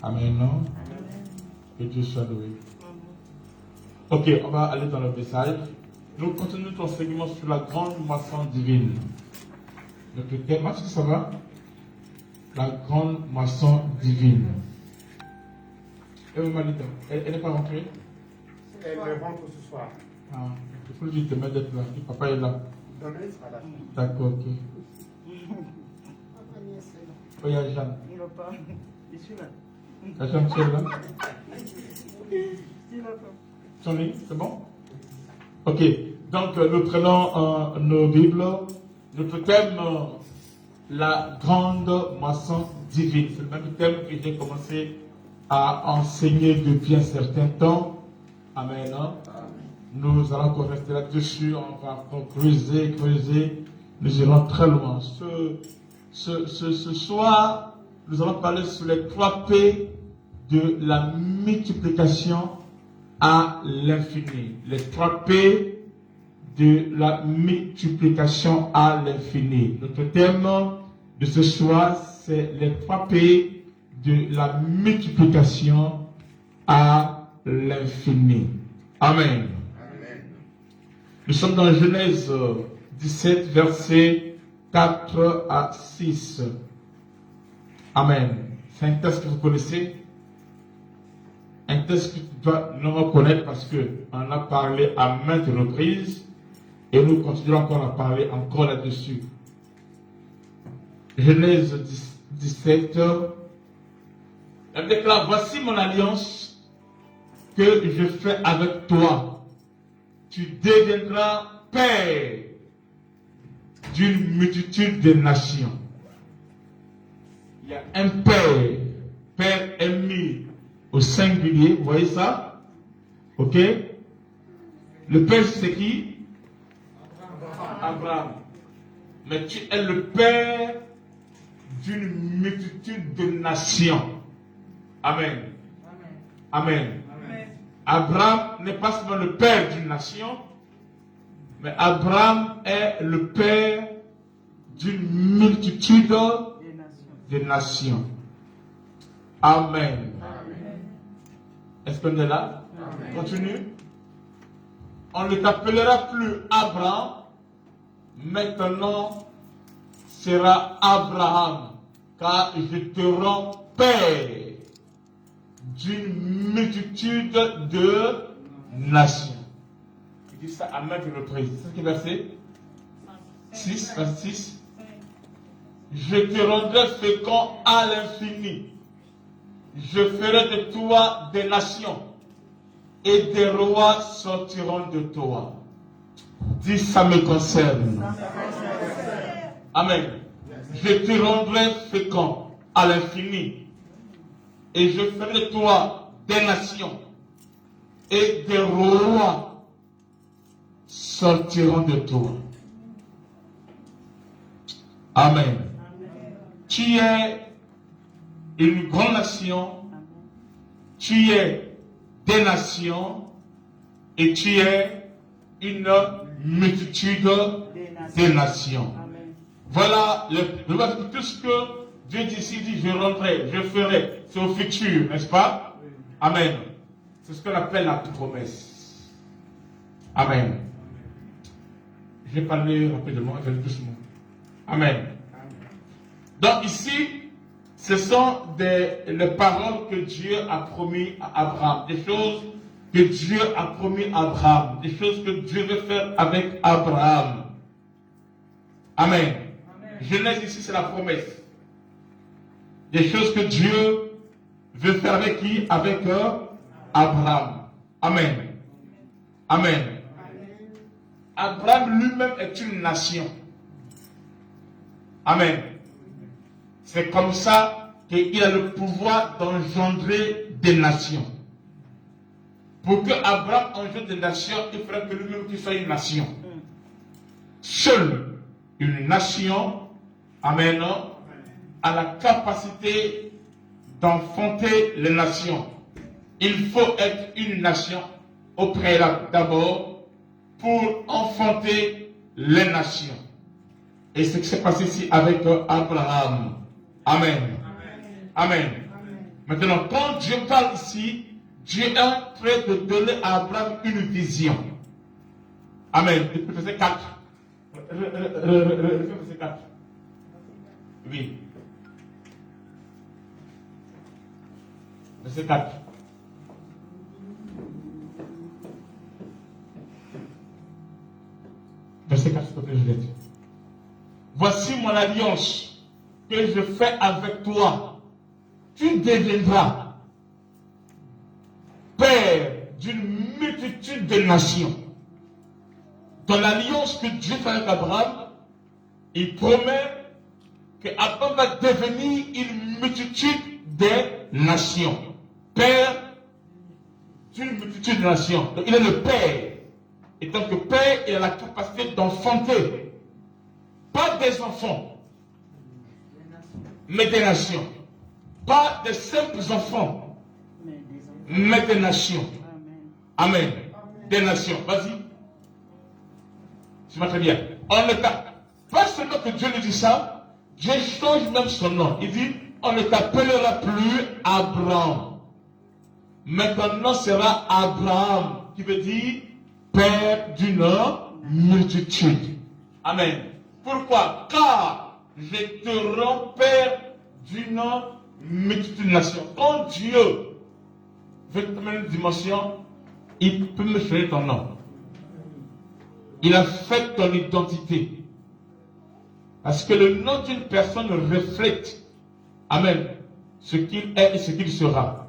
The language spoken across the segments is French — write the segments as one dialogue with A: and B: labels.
A: Amen. Que Dieu soit loué. Ok, on va aller dans le message. Nous continuons notre enseignement sur la grande moisson divine. Notre thème, est-ce que ça va? La grande moisson divine. Et maman dit, elle n'est pas rentrée?
B: Elle rentre ce soir.
A: Ah, il faut lui demander d'être là. Papa est là.
B: Demain sera là.
A: D'accord, ok. Oh, il y a Jeanne.
C: Il va pas. Je suis là.
A: La Jeanne, tu es là?
C: Il va pas.
A: Johnny, c'est bon? Ok, donc nous prenons nos Bibles. Notre thème, la grande moisson divine. C'est le même thème que j'ai commencé à enseigner depuis un certain temps. Amen. Nous allons encore rester là-dessus. On va encore creuser. Nous irons très loin. Ce soir, nous allons parler sur les 3 P de la multiplication à l'infini. Les 3 P de la multiplication à l'infini. Notre thème de ce soir, c'est les 3 P de la multiplication à l'infini. Amen.
B: Amen.
A: Nous sommes dans Genèse 17, versets 4 à 6. Amen. C'est un texte que vous connaissez. Un texte que tu dois nous connaître parce qu'on a parlé à maintes reprises et nous continuerons encore à parler encore là-dessus. Genèse 17, elle déclare, voici mon alliance que je fais avec toi. Tu deviendras père d'une multitude de nations. Il y a un père, père est mis au singulier, vous voyez ça? Ok? Le père c'est qui? Abraham. Mais tu es le père d'une multitude de nations. Amen. Amen.
C: Amen.
A: Abraham n'est pas seulement le père d'une nation, mais Abraham est le père d'une multitude de nations. Amen. Est-ce qu'on est là? Amen. Continue. On ne t'appellera plus Abraham. Maintenant sera Abraham. Car je te rends père d'une multitude de nations. Il dit ça à maintes reprises. C'est ce qui est verset 6, verset 6. Je te rendrai fécond à l'infini. Je ferai de toi des nations et des rois sortiront de toi. Dis, ça me concerne. Amen. Je te rendrai fécond à l'infini et je ferai de toi des nations et des rois sortiront de toi. Amen. Tu es une grande nation, tu es des nations et tu es une multitude de nations. Voilà tout ce que Dieu dit ici, dit je rendrai, je ferai, c'est au futur, n'est-ce pas? Amen. C'est ce qu'on appelle la promesse. Amen. Je vais parler rapidement, je vais doucement. Amen. Donc ici, ce sont les paroles que Dieu a promis à Abraham, des choses que Dieu a promis à Abraham, des choses que Dieu veut faire avec Abraham. Amen. Genèse ici, c'est la promesse. Des choses que Dieu veut faire avec qui? Avec Abraham. Amen. Amen. Abraham lui-même est une nation. Amen. C'est comme ça qu'il a le pouvoir d'engendrer des nations. Pour que Abraham engendre des nations, il faudrait que lui-même qu'il soit une nation. Seule une nation, amen, a la capacité d'enfanter les nations. Il faut être une nation au préalable d'abord pour enfanter les nations. Et c'est ce qui s'est passé ici avec Abraham. Amen. Amen. Maintenant, quand Dieu parle ici, Dieu est en train de donner à Abraham une vision. Amen. Depuis verset 4. Verset 4. Oui. Verset 4. Verset 4, s'il te plaît, je l'ai dit. Voici mon alliance que je fais avec toi. Tu deviendras père d'une multitude de nations. Dans l'alliance que Dieu fait avec Abraham, il promet qu'Abraham va devenir une multitude de nations. Père d'une multitude de nations. Donc il est le père. Et tant que père, il a la capacité d'enfanter. Pas des enfants, mais des nations. Pas des simples enfants, mais des nations. Amen. Des nations. Vas-y. C'est très bien. On ne pas seulement que Dieu lui dit ça, Dieu change même son nom. Il dit, on ne t'appellera plus Abraham. Maintenant sera Abraham, qui veut dire père d'une multitude. Amen. Pourquoi? Car je te rends père d'une multitude de nations. Quand Dieu veut te donner une dimension, il peut me changer ton nom. Il affecte ton identité. Parce que le nom d'une personne reflète, amen, ce qu'il est et ce qu'il sera.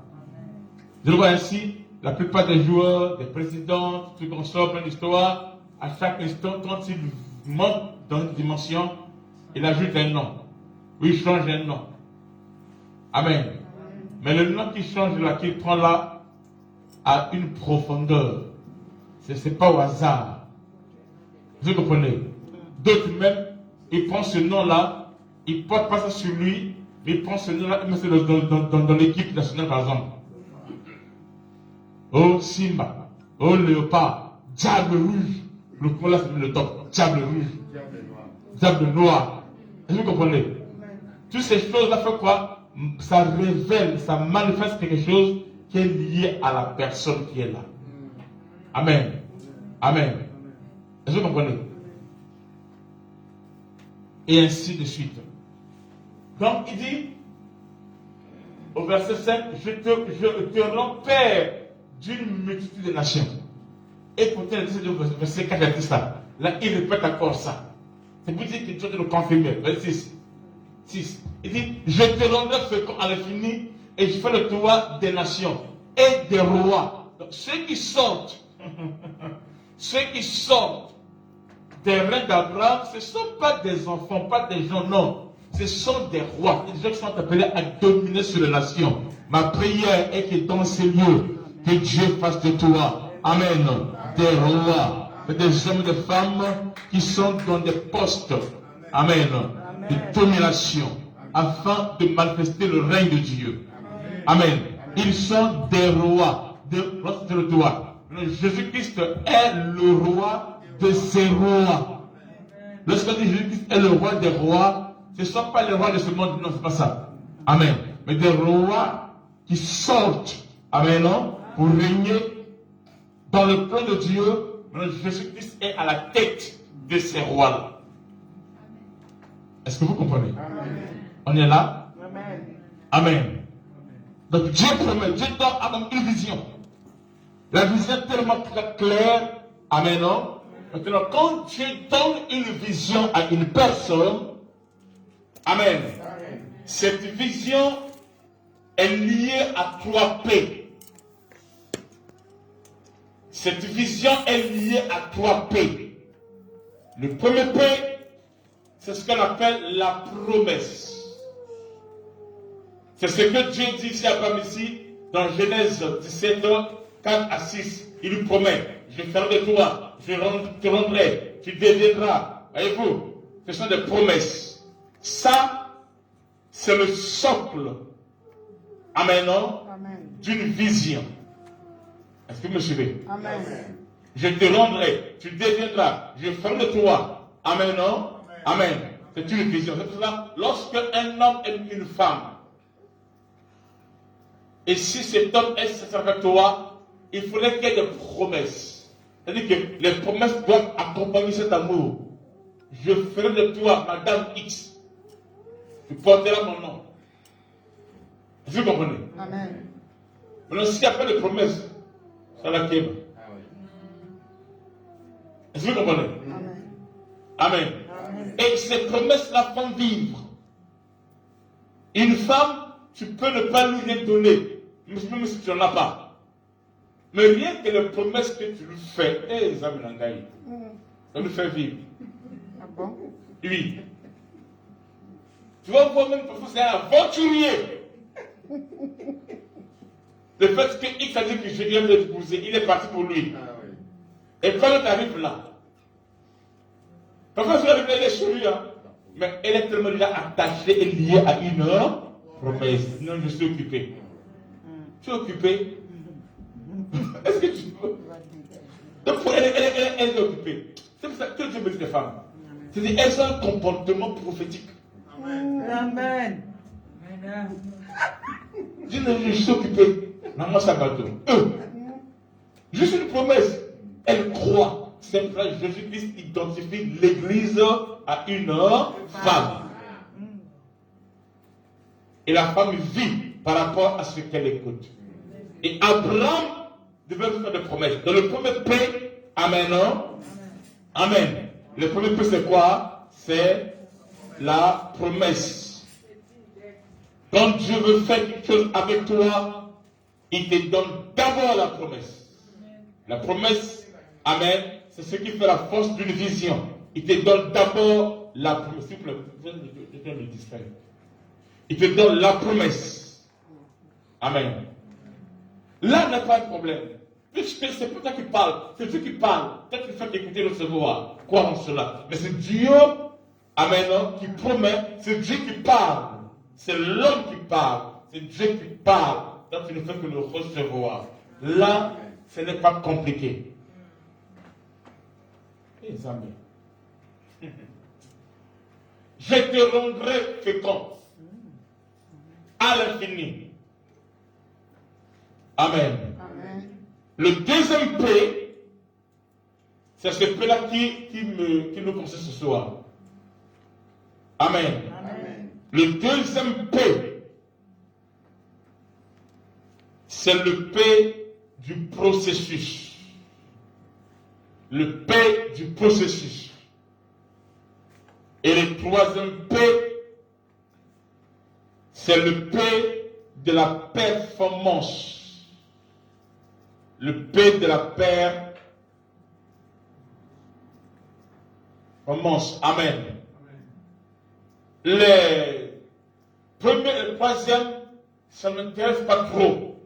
A: Je le vois ainsi, la plupart des joueurs, des présidents, tout qu'on sort plein d'histoires, à chaque instant, quand ils montent dans une dimension, il ajoute un nom. Ou il change un nom. Amen. Mais le nom qu'il change là, qu'il prend là, a une profondeur. Ce n'est pas au hasard. Vous comprenez? D'autres même, ils prennent ce nom-là, ils ne portent pas ça sur lui, mais ils prennent ce nom-là, mais c'est dans l'équipe nationale par exemple. Oh Simba, oh Léopard, Diable rouge. Le coup là, c'est le top. Diable rouge. Diable noir. Est-ce que vous comprenez? Toutes ces choses-là font quoi? Ça révèle, ça manifeste quelque chose qui est lié à la personne qui est là. Amen. Amen. Est-ce que vous comprenez? Et ainsi de suite. Donc il dit, au verset 5, je te rends père d'une multitude de nations. Écoutez le verset 4, il a dit ça. Là, il répète encore ça. C'est pour dire que Dieu doit le confirmer. Verset 6. Il dit, je te rendrai fécond à l'infini et je fais le toit des nations et des rois. Donc, ceux qui sortent des reins d'Abraham, ce ne sont pas des enfants, pas des gens, non. Ce sont des rois, des gens qui sont appelés à dominer sur les nations. Ma prière est que dans ces lieux, que Dieu fasse de toi, amen, des rois, des hommes et des femmes qui sont dans des postes, amen, de domination, afin de manifester le règne de Dieu. Amen. Ils sont des rois, de le droit. Jésus-Christ est le roi de ces rois. Lorsqu'on dit Jésus-Christ est le roi des rois, ce ne sont pas les rois de ce monde, non, c'est pas ça. Amen. Mais des rois qui sortent, amen, non, pour régner dans le plan de Dieu. Jésus-Christ est à la tête de ces rois-là. Est-ce que vous comprenez? Amen. On est là? Amen. Amen. Donc Dieu promet, Dieu donne à l'homme une vision. La vision est tellement claire. Amen, non? Maintenant, quand Dieu donne une vision à une personne, amen, cette vision est liée à 3 P. Cette vision est liée à 3 P. Le premier P, c'est ce qu'on appelle la promesse. C'est ce que Dieu dit ici à Abraham ici, dans Genèse 17, 4 à 6. Il lui promet, je ferai de toi, je te rendrai, tu deviendras. Voyez-vous, ce sont des promesses. Ça, c'est le socle, amen, d'une vision. Est-ce que vous me suivez? Amen. Je te rendrai, tu deviendras, je ferai de toi. Amen, non? Amen. C'est une vision. C'est pour cela, lorsque un homme aime une femme, Et si cet homme est sincère avec toi, il faudrait qu'il y ait des promesses. C'est-à-dire que les promesses doivent accompagner cet amour. Je ferai de toi, Madame X. Tu porteras mon nom. Vous comprenez?
D: Amen.
A: Maintenant, s'il n'y a pas de promesses, ça la quête.
B: Ah oui.
A: Est-ce que vous comprenez?
D: Amen.
A: Amen.
D: Amen.
A: Et ces promesses-là font vivre. Une femme, tu peux ne pas lui les donner, même si tu n'en as pas. Mais rien que les promesses que tu lui fais, ça lui fait vivre.
D: Ah bon?
A: Oui. Tu vas voir même parfois c'est un aventurier. Le fait que X a dit que je viens de l'épouser, il est parti pour lui.
B: Ah oui.
A: Et quand tu arrives là, parfois sur la Bible elle est chez lui, hein, mais elle est tellement déjà attachée et liée à une promesse. Non, je suis occupé. Tu es occupé? Est-ce que tu veux? Donc elle est occupée. C'est pour ça que Dieu me dit des femmes. C'est-à-dire elles ont un comportement prophétique.
D: Amen.
A: Je suis occupé. Maman Sabato. Juste une promesse. Elle croit. C'est pour ça que Jésus-Christ identifie l'Église à une femme. Et la femme vit par rapport à ce qu'elle écoute. Et Abraham devait faire des promesses. Dans le premier P, Amen, non? Amen. Le premier P, c'est quoi? C'est la promesse. Quand Dieu veut faire quelque chose avec toi, il te donne d'abord la promesse. La promesse, Amen, c'est ce qui fait la force d'une vision. Il te donne d'abord la promesse. S'il vous plaît, je vais le distraire. Il te donne la promesse. Amen. Là n'est pas un problème. C'est pas toi qui parle, c'est Dieu qui parle. Toi qui fais écouter le recevoir. Crois en cela. Mais c'est Dieu, Amen, qui promet, c'est Dieu qui parle. C'est l'homme qui parle. C'est Dieu qui parle. Donc tu ne fais que le recevoir. Là, ce n'est pas compliqué. Et amis. Je te rendrai fécond à l'infini. Amen.
D: Amen.
A: Le deuxième P, c'est ce P-là qui nous concerne ce soir. Amen.
D: Amen.
A: Le deuxième P, c'est le P du processus. Le P du processus. Et le troisième P, c'est le P de la performance. Le P de la performance. Amen. Les premiers et le troisième, ça ne m'intéresse pas trop.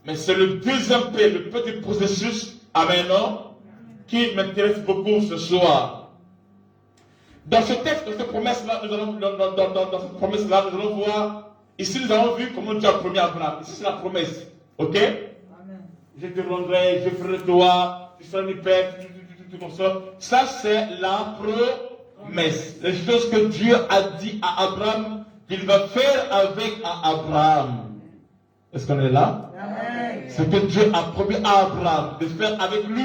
A: Mais c'est le deuxième P, le P du processus, Amen, non, qui m'intéresse beaucoup ce soir. Dans ce texte, dans cette promesse-là, nous allons voir, ici nous avons vu comment Dieu a promis à Abraham. Ici c'est la promesse. Ok?
D: Amen.
A: Je te rendrai, je ferai de toi, tu seras une père, tout comme ça. Ça c'est la promesse. Les choses que Dieu a dit à Abraham, qu'il va faire avec Abraham. Est-ce qu'on est là?
D: Amen.
A: Ce que Dieu a promis à Abraham de faire avec lui.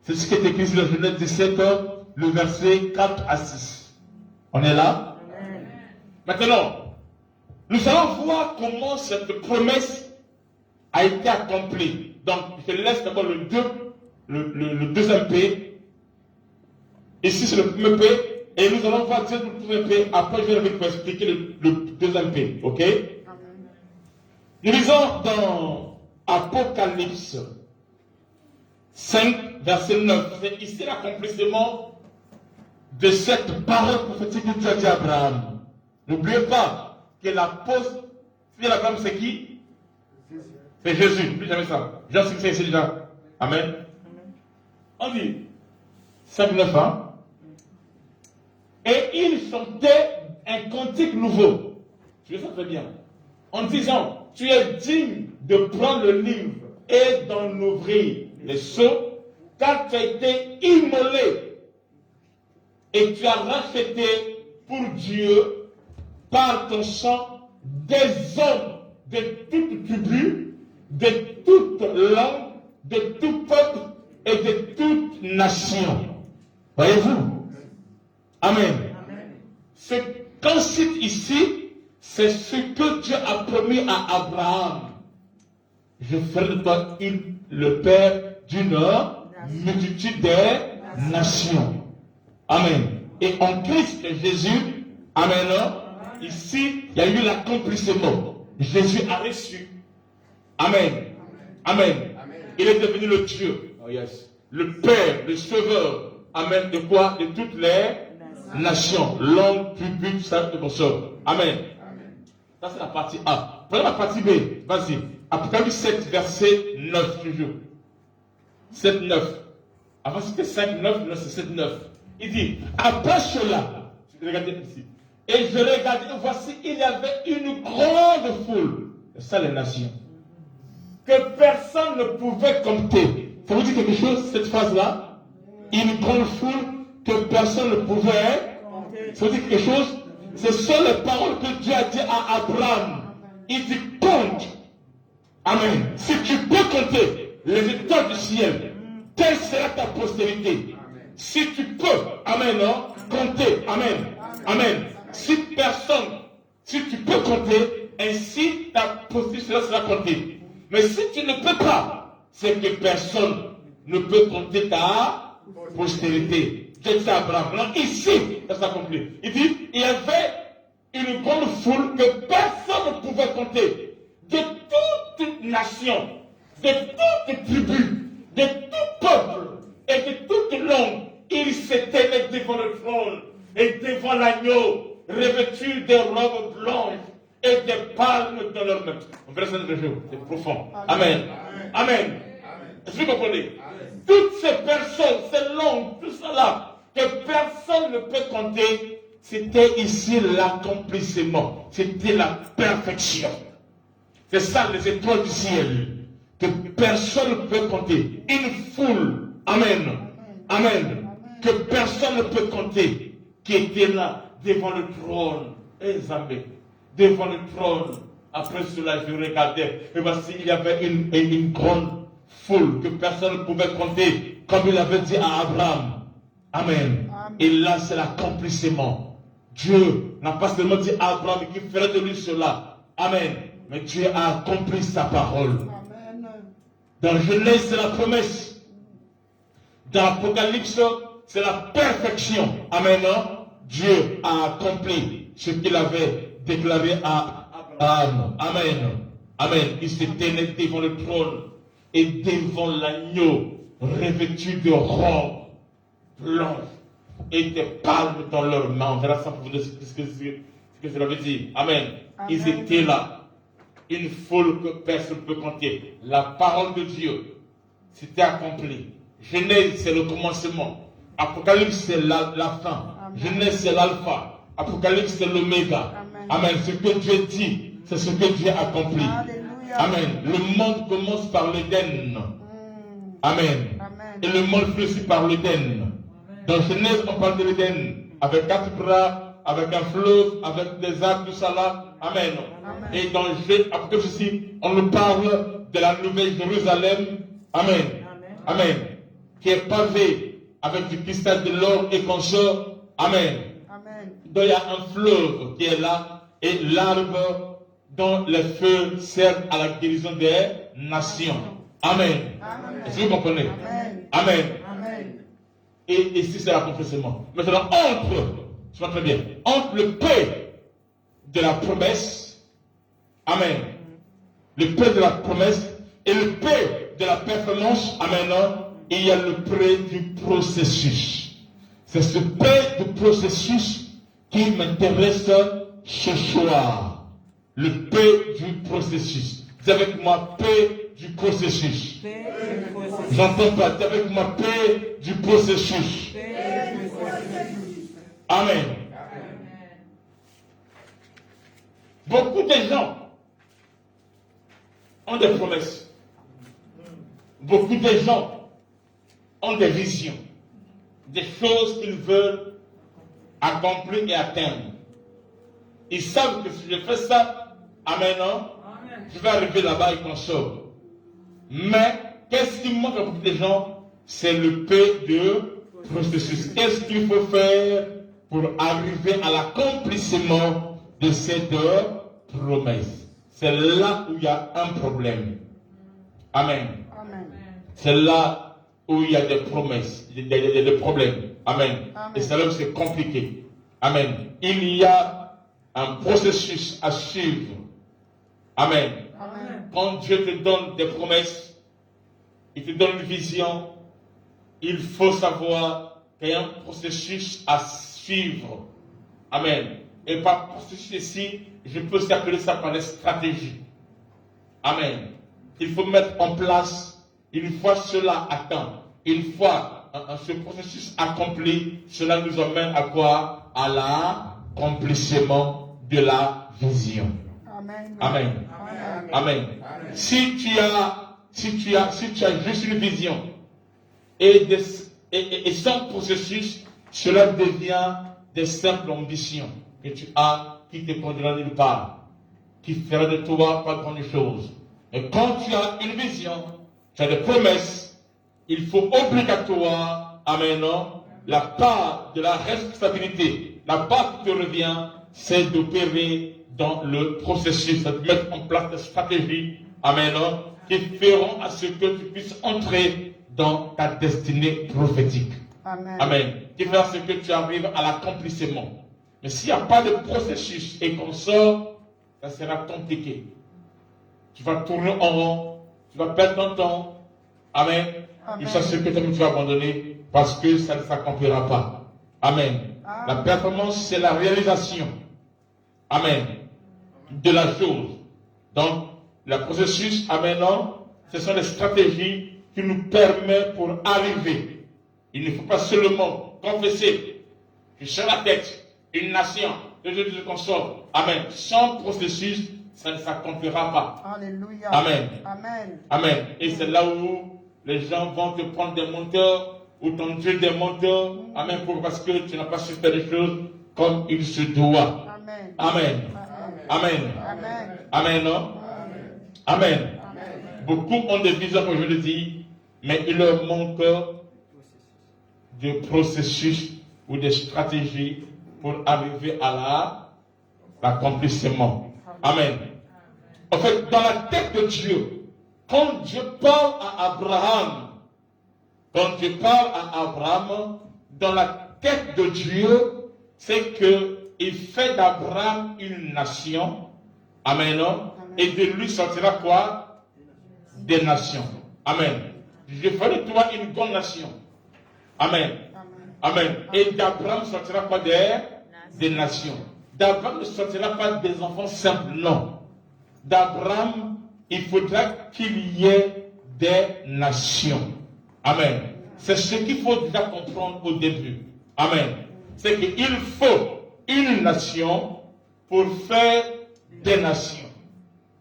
A: C'est ce qui est écrit dans Genèse 17, le verset 4 à 6. On est là?
D: Amen.
A: Maintenant, nous allons voir comment cette promesse a été accomplie. Donc, je laisse d'abord le deuxième P. Ici, c'est le premier P. Et nous allons voir le premier P. Après, je vais vous expliquer le deuxième P. Ok?
D: Amen.
A: Nous lisons dans Apocalypse 5, verset 9. C'est ici l'accomplissement de cette parole prophétique que Dieu a dit à Abraham. N'oubliez pas que l'apôtre, fils d'Abraham, c'est qui? C'est Jésus. N'oubliez jamais ça. Jean 6, c'est ici déjà. Amen. On dit 5, 9 ans. Et il chantait un cantique nouveau. Tu le sais très bien. En disant, tu es digne de prendre le livre et d'en ouvrir les sceaux, car tu as été immolé et tu as racheté pour Dieu par ton sang des hommes de toutes tribus, de toutes langues, de tout peuple et de toute nation. Voyez-vous? Amen. Ce qu'on cite ici, c'est ce que Dieu a promis à Abraham. Je ferai de toi le père d'une multitude des nations. Amen. Et en Christ Jésus, amen, ici, il y a eu l'accomplissement. Jésus a reçu. Amen. Amen. Il est devenu le Dieu. Oh yes. Le Père, le Sauveur. Amen. De quoi? De toutes les nations. Langue, tribus, ça, de sort. Amen. Ça, c'est la partie A. Prenez la partie B. Vas-y. Apocalypse 7, verset 9, toujours. 7, 9. Avant, c'était 5, 9, là, c'est 7, 9. Il dit, après cela, regardez ici. Et je regardais, voici, il y avait une grande foule. C'est ça, les nations. Que personne ne pouvait compter. Ça vous dit quelque chose, cette phrase-là? Une grande foule que personne ne pouvait. Ça vous dit quelque chose? Ce sont les paroles que Dieu a dit à Abraham. Il dit, compte. Amen. Si tu peux compter les étoiles du ciel, quelle sera ta postérité? Si tu peux, amen, compter, amen, amen. Si tu peux compter, ainsi ta postérité sera comptée. Mais si tu ne peux pas, c'est que personne ne peut compter ta postérité. Dieu dit à Abraham. Alors ici, ça s'accomplit. Il dit, il y avait une grande foule que personne ne pouvait compter. De toute nation, de toute tribu, de tout peuple et de toute langue, ils s'étaient devant le trône et devant l'agneau, revêtus de robes blanches et des palmes dans leurs mains. On verra ça dans le jour, c'est profond. Amen. Amen. Est-ce que vous comprenez? Toutes ces personnes, ces langues, tout cela, que personne ne peut compter, c'était ici l'accomplissement, c'était la perfection. C'est ça les étoiles du ciel, que personne ne peut compter. Une foule, amen, amen, que personne ne peut compter, qui était là, devant le trône, devant le trône. Après cela, je regardais, et voici, il y avait une grande foule, que personne ne pouvait compter, comme il avait dit à Abraham. Amen. Et là, c'est l'accomplissement. Dieu n'a pas seulement dit à Abraham qu'il ferait de lui cela. Amen. Mais Dieu a accompli sa parole.
D: Amen.
A: Dans Genèse, c'est la promesse. Dans Apocalypse, c'est la perfection. Amen. Dieu a accompli ce qu'il avait déclaré à Abraham. Amen. Amen. Il s'est tenu devant le trône et devant l'agneau, revêtu de robes blanches et des palmes dans leurs mains. On verra ça pour vous dire ce que cela veut dire. Amen. Ils étaient là. Une foule que personne ne peut compter. La parole de Dieu, c'était accompli. Genèse, c'est le commencement. Apocalypse, c'est la fin. Amen. Genèse, c'est l'alpha. Apocalypse, c'est l'oméga. Amen. Ce que Dieu dit, c'est ce que Dieu accomplit. Alléluia. Amen. Le monde commence par l'Éden. Amen. Et le monde finit par l'Éden. Dans Genèse, on parle de l'Éden. Avec 4 bras, avec un fleuve, avec des arbres, tout ça là. Amen. Et dans Apocalypse ici, on nous parle de la nouvelle Jérusalem. Amen. Amen. Qui est pavée avec du cristal, de l'or et consort. Amen. Donc il y a un fleuve qui est là et l'arbre dont les feux servent à la guérison des nations. Amen. Est-ce que vous comprenez? Amen. Et ici c'est l'accomplissement. Maintenant, très bien, entre le P de la promesse, amen, le P de la promesse et le P de la performance, amen, il y a le P du processus. C'est ce P du processus qui m'intéresse ce soir. Le P du processus. C'est avec moi P du processus. J'entends pas. C'est avec moi P du processus. Amen. Beaucoup de gens ont des promesses. Beaucoup de gens ont des visions, des choses qu'ils veulent accomplir et atteindre. Ils savent que si je fais ça, Amen, non? Je vais arriver là-bas et qu'on sort. Mais, qu'est-ce qui manque à beaucoup de gens? C'est le peu de processus. Qu'est-ce qu'il faut faire pour arriver à l'accomplissement de cette promesse? C'est là où il y a un problème. Amen.
D: Amen.
A: C'est là où il y a des promesses, des problèmes. Amen.
D: Amen.
A: Et c'est là où c'est compliqué. Amen. Il y a un processus à suivre. Amen.
D: Amen.
A: Quand Dieu te donne des promesses, il te donne une vision, il faut savoir qu'il y a un processus à suivre. Amen. Et par processus ici, je peux aussi appeler ça par les stratégies. Amen. Il faut mettre en place, une fois cela atteint, une fois ce processus accompli, cela nous emmène à quoi? À l'accomplissement de la vision.
D: Amen.
A: Amen.
D: Amen.
A: Amen. Si tu as juste une vision et sans processus, cela devient des simples ambitions que tu as qui te conduiront nulle part, qui fera de toi pas grande chose. Et quand tu as une vision, tu as des promesses, il faut obligatoire, amen, non, la part de la responsabilité, la part qui te revient, c'est d'opérer dans le processus, de mettre en place des stratégies, amen, non, qui feront à ce que tu puisses entrer dans ta destinée prophétique.
D: Amen.
A: Amen. Qui fera à ce que tu arrives à l'accomplissement. Mais s'il n'y a pas de processus et qu'on sort, ça sera compliqué. Tu vas tourner en rond, tu vas perdre ton temps. Amen.
D: Amen.
A: Et ça, c'est ce que tu vas abandonner parce que ça ne s'accomplira pas. Amen.
D: Amen.
A: La performance, c'est la réalisation. Amen. De la chose. Donc, le processus, amen, non, ce sont les stratégies qui nous permettent pour arriver. Il ne faut pas seulement confesser que sur la tête, une nation, de Dieu de consort. Amen. Sans processus, ça ne s'accomplira pas.
D: Alléluia.
A: Amen.
D: Amen.
A: Amen. Et c'est là où les gens vont te prendre des monteurs ou ton Dieu des monteurs. Amen. Parce que tu n'as pas su faire les choses comme il se doit.
D: Amen.
A: Amen. Amen.
D: Amen.
A: Amen, non? Amen. Beaucoup ont des visions, comme je le dis, mais il leur manque de processus ou de stratégies pour arriver à l'accomplissement. Amen. En fait, dans la tête de Dieu, quand Dieu parle à Abraham, dans la tête de Dieu, c'est qu'il fait d'Abraham une nation. Amen. Non? Et de lui sortira quoi? Des nations. Amen. Je ferai de toi une grande nation. Amen. Amen. Et d'Abraham sortira quoi? Des nations. D'Abraham ne sortira pas des enfants simples, non. D'Abraham, il faudra qu'il y ait des nations. Amen. C'est ce qu'il faut déjà comprendre au début. Amen. C'est qu'il faut une nation pour faire des nations.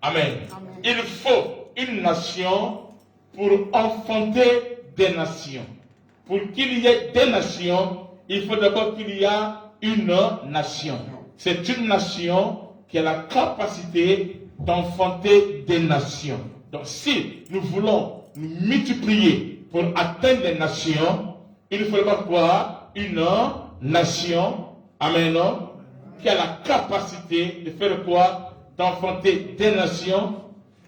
A: Amen. Il faut une nation pour enfanter des nations. Pour qu'il y ait des nations, il faut d'abord qu'il y ait une nation. C'est une nation qui a la capacité d'enfanter des nations. Donc si nous voulons nous multiplier pour atteindre les nations, il faut d'abord quoi? Une nation, amen, qui a la capacité de faire quoi? D'enfanter des nations,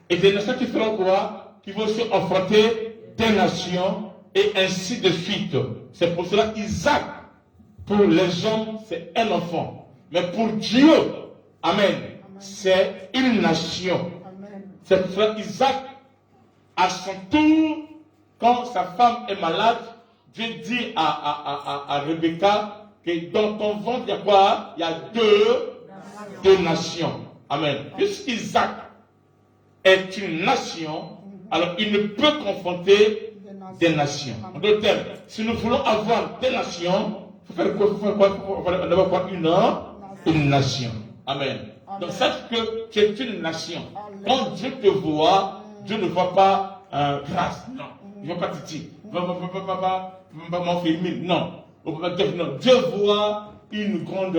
A: et des nations qui feront quoi? Qui vont aussi enfanter des nations, et ainsi de suite. C'est pour cela Isaac, pour les hommes, c'est un enfant. Mais pour Dieu, amen, c'est une nation. C'est pour cela Isaac, à son tour, quand sa femme est malade, Dieu dit à Rebecca que dans ton ventre, il y a quoi? Il y a deux nations. Amen. Puisqu'Isaac est une nation, alors il ne peut confronter des nations. En d'autres termes, si nous voulons avoir des nations, il faut faire quoi? Il faut d'abord quoi? Une nation. Amen. Donc sache que tu es une nation. Quand Dieu te voit, Dieu ne voit pas grâce. Non. Il ne voit pas Titi. Il ne voit pas mon fils. Non. Dieu voit une grande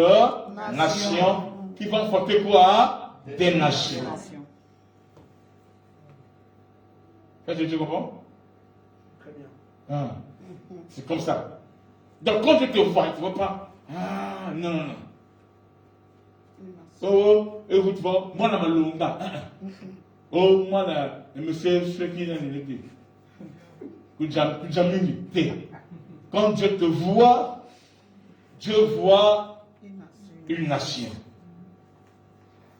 A: nation qui va enfanter quoi? des nations. Tu comprends?
C: Très bien.
A: Ah, c'est comme ça. Donc quand tu te vois, tu ne vois pas. Ah, non, non, non. Oh, et vous, tu vois, moi, je suis longa. Oh, moi, je me suis ce qui est quand Dieu te voit, Dieu voit une nation.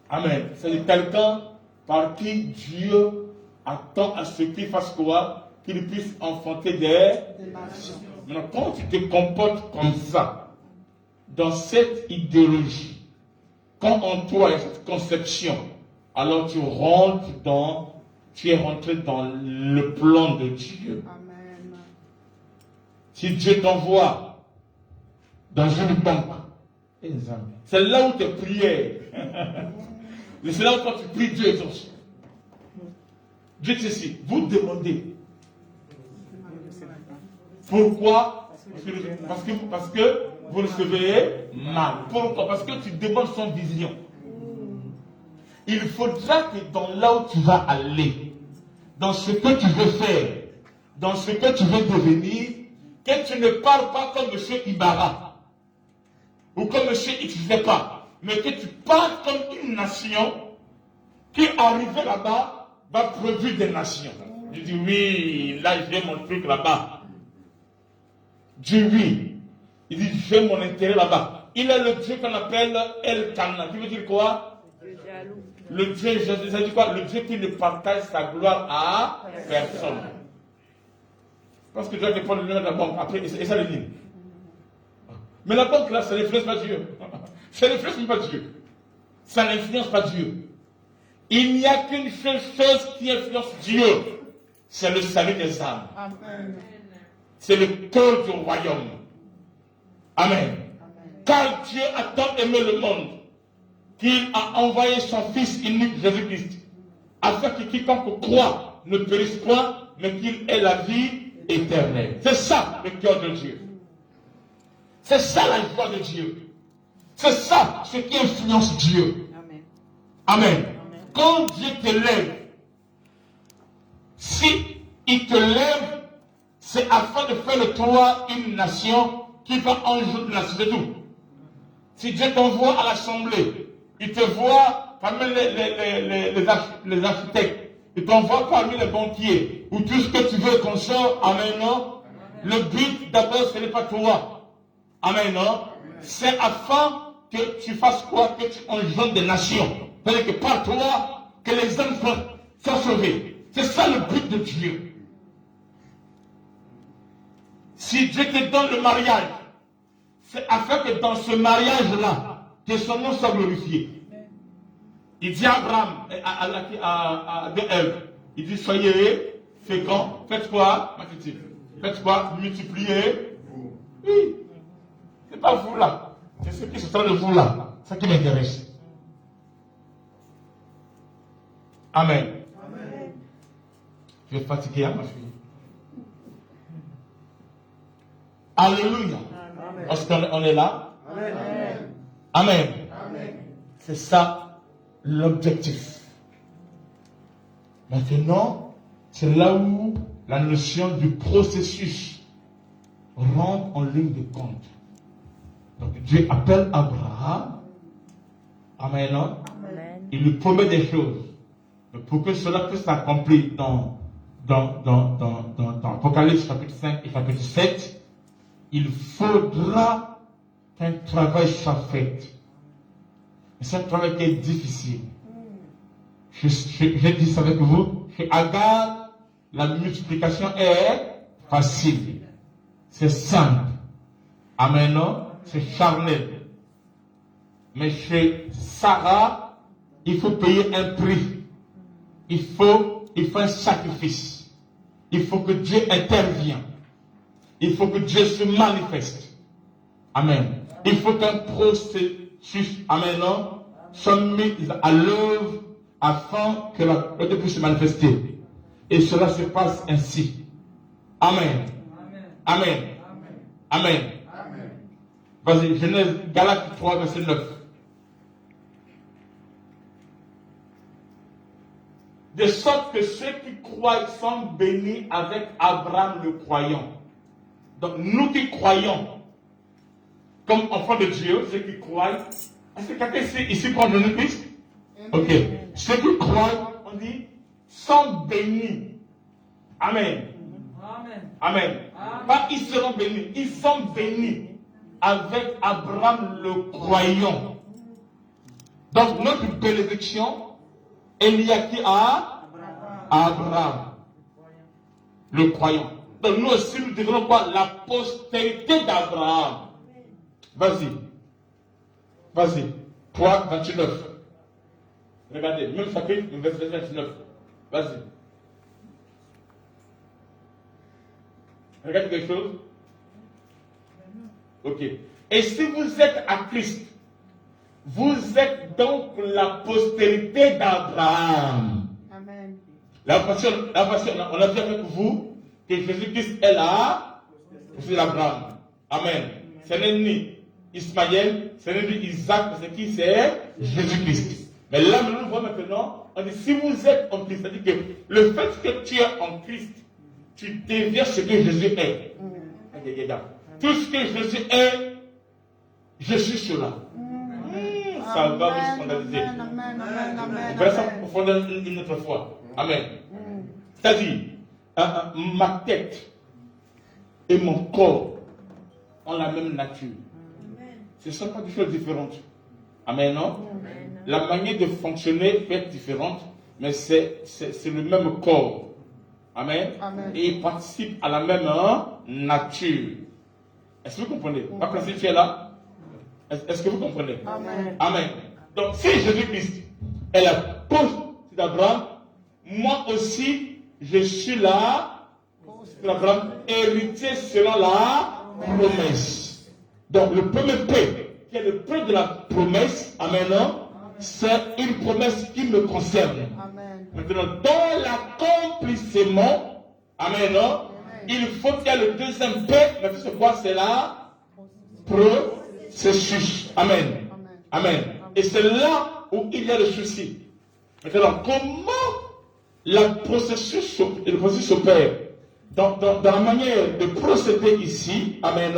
A: Amen. C'est quelqu'un par qui Dieu attend à ce qu'il fasse quoi? Qu'il puisse enfanter des nations. Maintenant, quand tu te comportes comme ça, dans cette idéologie, quand en toi il y a cette conception, alors tu es rentré dans le plan de Dieu.
D: Amen.
A: Si Dieu t'envoie dans une banque, c'est là où tes prières, c'est là où quand tu pries, Dieu exauce. Dieu dit ceci, vous demandez. Pourquoi? Parce que vous recevez mal. Pourquoi? Parce que tu demandes son vision. Il faudra que dans là où tu vas aller, dans ce que tu veux faire, dans ce que tu veux devenir, que tu ne parles pas comme M. Ibarra ou comme M. X, je ne sais pas, mais que tu parles comme une nation qui, arrivée là-bas, va produire des nations. Je dis oui, là j'ai mon truc là-bas. Dieu oui. Il dit j'ai mon intérêt là-bas. Il est le Dieu qu'on appelle El Kana. Qui veut dire quoi? Le Dieu, ça dit quoi? Le Dieu qui ne partage sa gloire à personne. Parce que Dieu dépend de lui de la banque. Après, et ça le dit. Mais la banque là, ça n'influence pas Dieu. Ça n'influence pas Dieu. Ça n'influence pas Dieu. Il n'y a qu'une seule chose qui influence Dieu. C'est le salut des âmes.
D: Amen.
A: C'est le cœur du royaume. Amen. Car Dieu a tant aimé le monde qu'il a envoyé son Fils unique Jésus-Christ, afin que quiconque croit ne périsse point, mais qu'il ait la vie éternelle. C'est ça le cœur de Dieu. C'est ça la joie de Dieu. C'est ça ce qui influence Dieu. Amen. Quand Dieu te lève, si il te lève, c'est afin de faire de toi une nation qui va engendrer une nation. C'est tout. Si Dieu t'envoie à l'assemblée, il te voit parmi les architectes, il t'envoie parmi les banquiers, ou tout ce que tu veux qu'on sorte, amen, non? Le but d'abord, ce n'est pas toi. Amen, non? C'est afin que tu fasses quoi? Que tu engendres des nations. C'est-à-dire que par toi, que les hommes soient sauvés. C'est ça le but de Dieu. Si Dieu te donne le mariage, c'est afin que dans ce mariage-là, que son nom soit glorifié. Il dit à Abraham, à Ève, il dit soyez féconds, faites quoi? Faites quoi? Multipliez. Oui. C'est pas vous là. C'est ce qui se train de vous là. C'est ça qui m'intéresse. Amen. Amen. Je vais fatiguer à ma fille. Alléluia. Est-ce qu'on est là? Amen. Amen. Amen. C'est ça l'objectif. Maintenant, c'est là où la notion du processus rentre en ligne de compte. Donc Dieu appelle Abraham. Amen. Amen. Il lui promet des choses. Mais pour que cela puisse s'accomplir dans Apocalypse chapitre 5 et chapitre 7, il faudra qu'un travail soit fait. Et c'est un travail qui est difficile. Je dis ça avec vous. Chez Agar, la multiplication est facile. C'est simple. Amen. C'est charnel. Mais chez Sarah, il faut payer un prix. Il faut un sacrifice. Il faut que Dieu intervienne. Il faut que Dieu se manifeste. Amen. Il faut qu'un processus, amen, soit mis à l'œuvre afin que la Dieu puisse se manifester. Et cela se passe ainsi. Amen. Amen. Amen. Amen. Vas-y, Genèse, Galates 3, verset 9. De sorte que ceux qui croient sont bénis avec Abraham le croyant. Donc nous qui croyons, comme enfants de Dieu, ceux qui croient, est-ce que quelqu'un ici croit en Jésus-Christ? Ok. Ceux qui croient, on dit, sont bénis. Amen.
D: Amen.
A: Amen. Pas ils seront bénis, ils sont bénis avec Abraham le croyant. Donc notre bénédiction est liée à qui? À Abraham le croyant. Donc nous aussi nous devenons quoi? La postérité d'Abraham. Vas-y. Vas-y. 3, 29. Regardez, même chapitre, verset 29. Vas-y. Regarde quelque chose. Ok. Et si vous êtes à Christ, vous êtes donc la postérité d'Abraham.
D: Amen.
A: La passion, on a dit avec vous que Jésus-Christ est là, c'est l'Abraham. Amen. Ce n'est ni Ismaël, ce n'est ni Isaac, c'est qui? C'est Jésus-Christ. Mais là, nous voyons maintenant, on dit si vous êtes en Christ, c'est-à-dire que le fait que tu es en Christ, tu deviens ce que Jésus est. Tout ce que Jésus est, je suis cela. Ça va vous scandaliser. On verra ça profondément une autre fois. Amen. C'est-à-dire, ma tête et mon corps ont la même nature. Ce ne sont pas des choses différentes. Amen, non? La manière de fonctionner peut être différente, mais c'est le même corps. Amen. Et il participe à la même nature. Est-ce que vous comprenez? Ma place, tu es là? Est-ce que vous comprenez?
D: Amen.
A: Amen. Donc, si Jésus-Christ est la postérité d'Abraham, moi aussi, je suis là, l'Abraham, héritier selon la promesse. Donc, le premier prêt, qui est le prêt de la promesse, amen, c'est une promesse qui me concerne.
D: Amen.
A: Maintenant, dans l'accomplissement, amen, il faut qu'il y ait le deuxième prêt, mais c'est quoi? C'est la processus. Amen. Amen. Et c'est là où il y a le souci. Maintenant, comment le processus s'opère? Dans la manière de procéder ici, amen,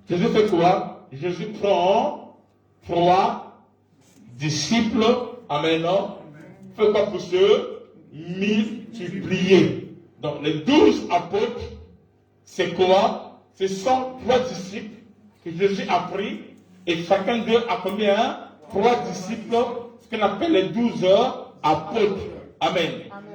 A: Jésus fait quoi? Jésus prend 3 disciples, amen, fait quoi pour se multiplier? Donc les 12 apôtres, c'est quoi? Ce sont 3 disciples que Jésus a pris, et chacun d'eux a combien? 3 disciples, ce qu'on appelle les 12 apôtres. Amen.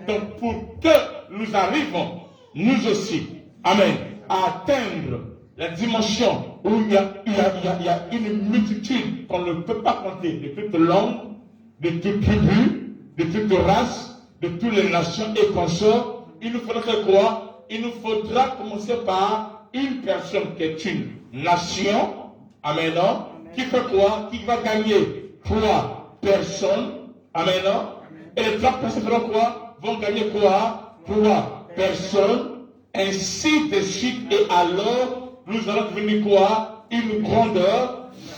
A: Donc pour que nous arrivions, nous aussi, amen, à atteindre la dimension où il y a une multitude qu'on ne peut pas compter, de toutes langues, de toutes tribus, de toutes races, de toutes les nations et consorts, il nous faudra faire quoi? Il nous faudra commencer par une personne qui est une nation, amen, qui fait quoi? Qui va gagner 3 personnes, amen, et les 3 personnes feront quoi? Vont gagner quoi? 3 personnes, ainsi de suite, et alors nous allons devenir quoi? Une grande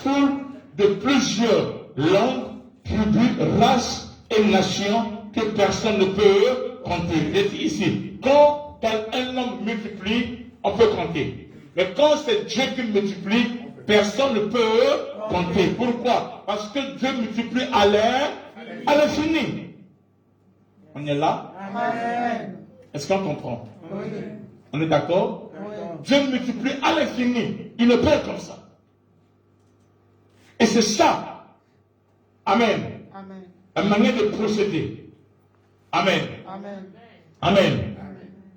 A: foule de plusieurs langues, tribus, races et nations que personne ne peut compter. Je dis ici, quand un homme multiplie, on peut compter. Mais quand c'est Dieu qui multiplie, personne ne peut compter. Pourquoi? Parce que Dieu multiplie à l'infini. On est là?
D: Amen.
A: Est-ce qu'on comprend?
D: Oui.
A: On est d'accord?
D: Oui.
A: Dieu multiplie à l'infini. Il ne peut être comme ça. Et c'est ça. Amen.
D: Amen.
A: La manière de procéder. Amen.
D: Amen.
A: Amen.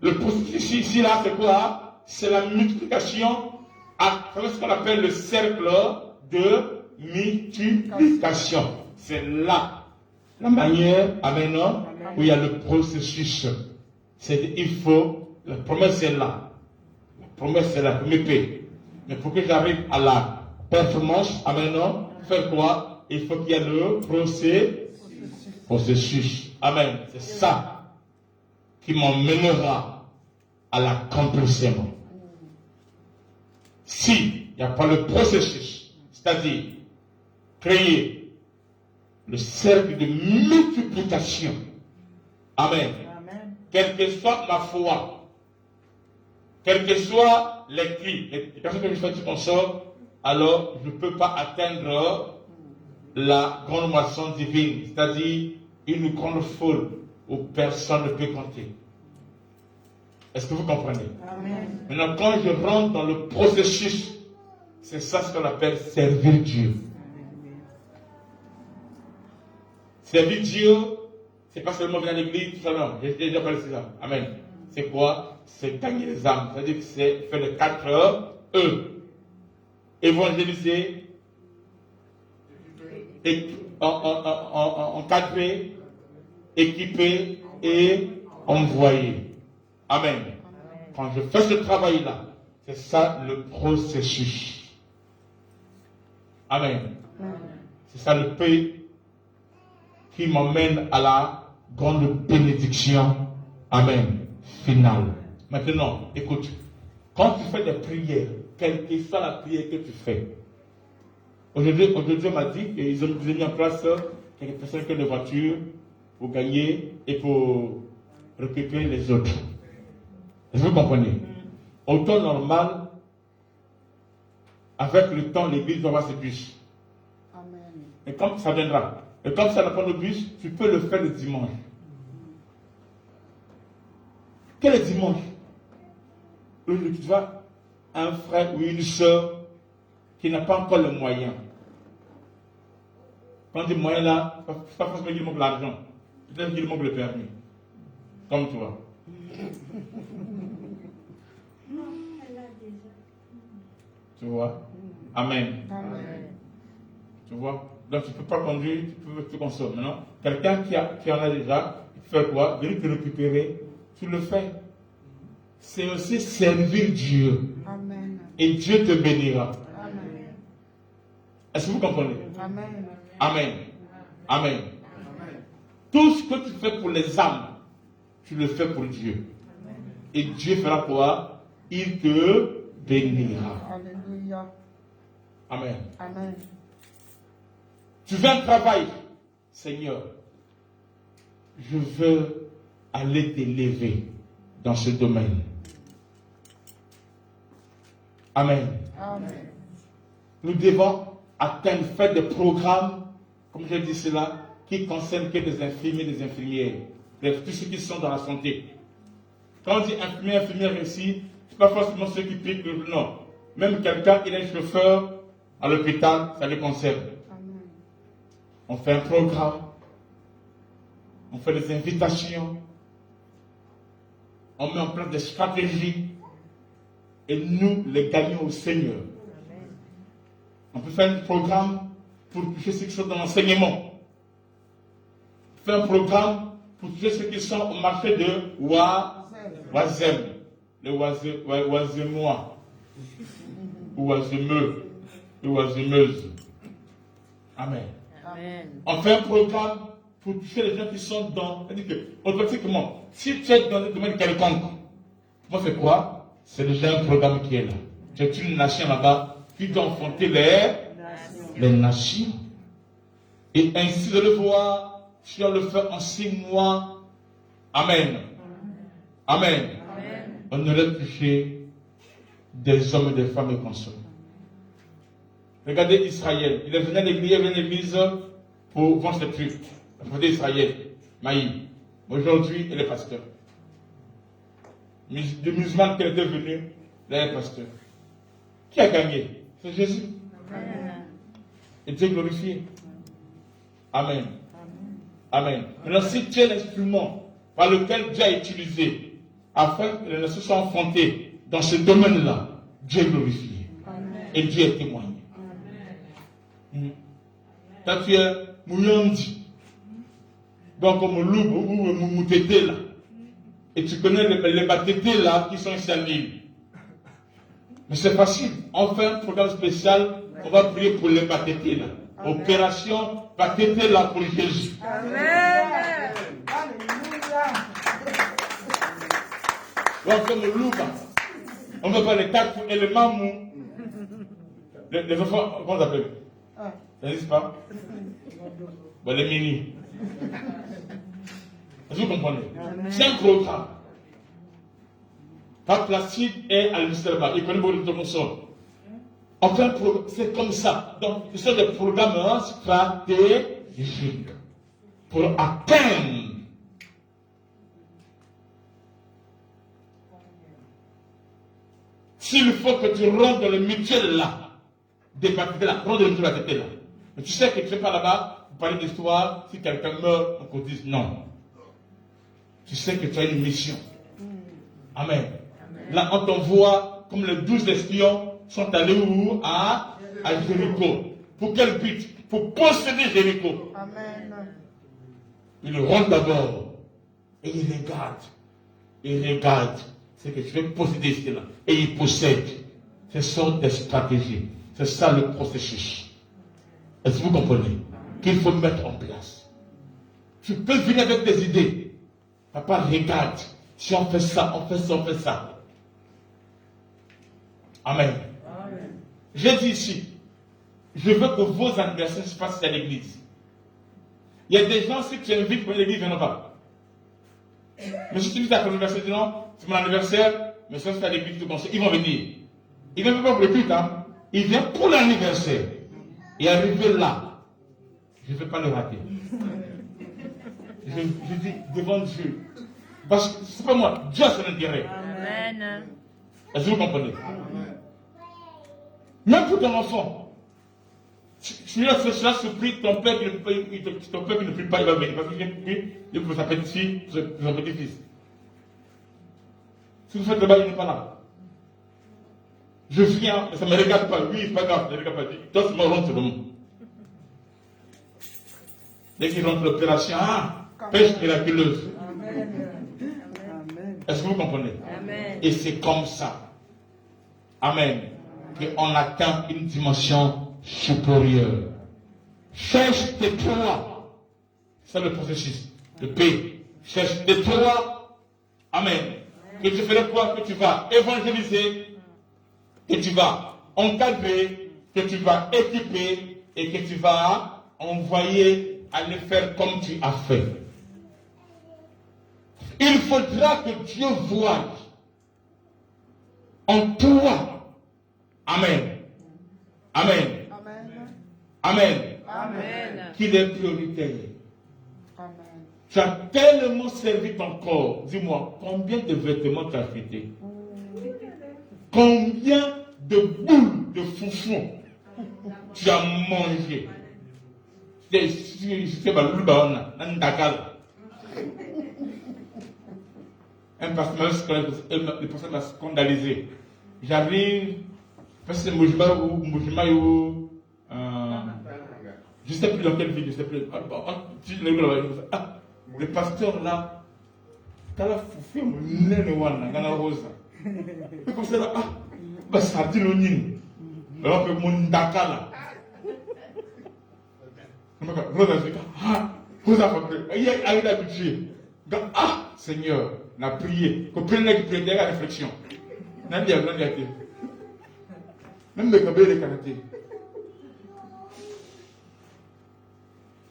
A: Le processus ici, là, c'est quoi? C'est la multiplication à travers ce qu'on appelle le cercle de multiplication. C'est là la manière, amen, où il y a le processus. C'est il faut, la promesse est là. La promesse c'est la première paix. Mais pour que j'arrive à la performance, amen, faire quoi? Il faut qu'il y ait le processus. Amen. C'est ça qui m'emmènera à l'accomplissement. S'il n'y a pas le processus, c'est-à-dire créer le cercle de multiplication, Amen.
D: Amen.
A: Quelle que soit ma foi, quels que soient les cris, les personnes que je fais du consort, alors je ne peux pas atteindre la grande moisson divine, c'est-à-dire une grande foule où personne ne peut compter. Est-ce que vous comprenez?
D: Amen.
A: Maintenant, quand je rentre dans le processus, c'est ça ce qu'on appelle servir Dieu. Servir Dieu, c'est pas seulement venir à l'église, tout ça, non. J'ai déjà parlé de ça. Amen. C'est quoi? C'est gagner les âmes. C'est-à-dire que c'est faire les 4 heures, évangéliser, encadrer, équiper et envoyer. Amen. Quand je fais ce travail-là, c'est ça le processus. Amen. C'est ça le pays qui m'emmène à la grande bénédiction. Amen. Finale. Maintenant, écoute, quand tu fais des prières, quelle que soit la prière que tu fais, aujourd'hui on m'a dit qu'ils ont mis en place quelques personnes qui ont des voitures pour gagner et pour récupérer les autres. Est-ce que vous comprenez? Au temps normal, avec le temps, l'église va avoir ses bus.
D: Amen.
A: Et comme ça viendra, et comme ça n'a pas de bus, tu peux le faire le dimanche. Quel est dimanche? Tu vois un frère ou une soeur qui n'a pas encore le moyen. Quand on dit moyen là, c'est pas forcément qu'il manque l'argent. Peut-être qu'il manque le permis. Comme toi. Tu vois? Amen.
D: Amen.
A: Tu vois? Donc tu ne peux pas conduire, tu peux te consommer. Non? Quelqu'un qui en a déjà, tu fais quoi? Venir te récupérer, tu le fais. C'est aussi servir Dieu.
D: Amen.
A: Et Dieu te bénira.
D: Amen.
A: Est-ce que vous comprenez?
D: Amen.
A: Amen. Amen. Tout ce que tu fais pour les âmes, tu le fais pour Dieu. Et Dieu fera quoi? Il te bénira.
D: Alléluia.
A: Amen.
D: Amen.
A: Tu veux un travail, Seigneur. Je veux aller t'élever dans ce domaine. Amen.
D: Amen.
A: Nous devons atteindre, faire des programmes, comme je dis cela, qui concernent que des infirmiers, des infirmières. Bref, tous ceux qui sont dans la santé. Quand on dit infirmier, infirmière ici, ce n'est pas forcément ceux qui piquent le non. Même quelqu'un qui est chauffeur à l'hôpital, ça les concerne.
D: Amen.
A: On fait un programme, on fait des invitations, on met en place des stratégies et nous les gagnons au Seigneur. On peut faire un programme pour toucher ceux qui sont dans l'enseignement. Faire un programme pour toucher ceux qui sont au marché de Oisem, les Oisemois, ou Oisemeux, ou Oisemeuses. Amen.
D: Amen.
A: On fait un programme pour toucher les gens qui sont dans. C'est-à-dire que, automatiquement, si tu es dans le domaine quelconque, moi c'est quoi? C'est déjà un programme qui est là. Tu es une nation là-bas qui doit affronter les nations. Et ainsi de le voir, tu dois le faire en 6 mois. Amen. Amen. On aurait touché des hommes et des femmes et consorts. Regardez Israël. Il est venu à l'église pour vendre ses trucs. Regardez Israël. Maï. Aujourd'hui, il est pasteur. De musulman qui est devenu, il est pasteur. Qui a gagné? C'est Jésus.
D: Amen.
A: Et Dieu glorifié. Amen. Amen. Maintenant, si tu es l'instrument par lequel Dieu a utilisé afin que les nations soient affrontées dans ce domaine-là, Dieu est glorifié.
D: Amen.
A: Et Dieu est témoigné. Quand tu es Mouyandi, donc comme Loup ou Moutété là, et tu connais les Batétés là qui sont ici à Lille. Mais c'est facile. On fait un programme spécial, on va prier pour les Batétés là. Opération Batété là pour Jésus.
D: Amen. Alléluia.
A: Donc comme Louba, on va faire les 4 éléments mous. Les enfants, comment on appelle? Ça n'existe pas? Bon, les mini. Vous comprenez?
D: Amen.
A: C'est un programme. Pape Placide est à l'université là-bas. Il connaît beaucoup de console. On fait un programme. C'est comme ça. Donc, ce sont des programmes stratégiques pour atteindre. S'il faut que tu rentres dans le mutuel là, des baptisés là, rentre dans le mutuel baptisé là. Mais tu sais que tu ne fais pas là-bas, pour parler d'histoire, si quelqu'un meurt, on te dise non. Tu sais que tu as une mission. Amen. Là, on t'envoie, comme les 12 espions sont allés où? À Jéricho. Pour quel but? Pour posséder Jéricho.
D: Amen.
A: Ils rentrent d'abord et ils regardent. Ils regardent. C'est que tu veux posséder cela. Et ils possèdent. Ce sont des stratégies. C'est ça le processus. Est-ce que vous comprenez? Qu'il faut mettre en place. Tu peux venir avec des idées. Papa, regarde. Si on fait ça, on fait ça, on fait ça. Amen.
D: Amen.
A: J'ai dit ici, je veux que vos anniversaires se passent à l'église. Il y a des gens, si tu invites pour l'église, ils ne viennent pas. Mais si tu dis à ton anniversaire, tu dis non, c'est mon anniversaire, mais ça se fait à l'église de conseil, ils vont venir. Ils ne viennent pas pour le culte, hein. Ils viennent pour l'anniversaire. Et arrivé là, je ne vais pas le rater. Je dis devant Dieu. Parce que c'est pas moi, Dieu a son intérêt.
D: Amen.
A: Est-ce que vous comprenez? Même pour ton enfant. Si là, cela se prie, ton père qui ne prie pas, il va venir. Parce qu'il vient prier, il pour sa petite fille, pour son petit-fils. Si vous faites le bail, il n'est pas là. Je viens, mais ça ne me regarde pas. Oui, c'est pas grave, ça ne me regarde pas. Toi, tu me rentres seulement. Dès qu'il rentre l'opération, pêche miraculeuse.
D: Amen.
A: Est-ce que vous comprenez?
D: Amen.
A: Et c'est comme ça. Amen. Qu'on atteint une dimension supérieure. Cherche tes toi. C'est le processus de paix. Cherche tes toi. Amen. Que tu ferais quoi? Que tu vas évangéliser, que tu vas encadrer, que tu vas équiper et que tu vas envoyer aller faire comme tu as fait. Il faudra que Dieu voie en toi. Amen. Amen. Amen.
D: Amen.
A: Qu'il est prioritaire.
D: Amen.
A: Tu as tellement servi ton corps. Dis-moi, combien de vêtements tu as fêté? Combien de boules de foufou tu as mangé? Un pasteur m'a scandalisé. J'arrive, c'est Mojima ou je ne sais plus dans quelle ville, je ne sais plus. Le pasteur là, t'as la foufou, rosa. Et comme ça là, ça dit le nid. Alors que mon daka là. Seigneur, on a prié. Que prenne la prière, la réflexion. Même le cabé de karaté.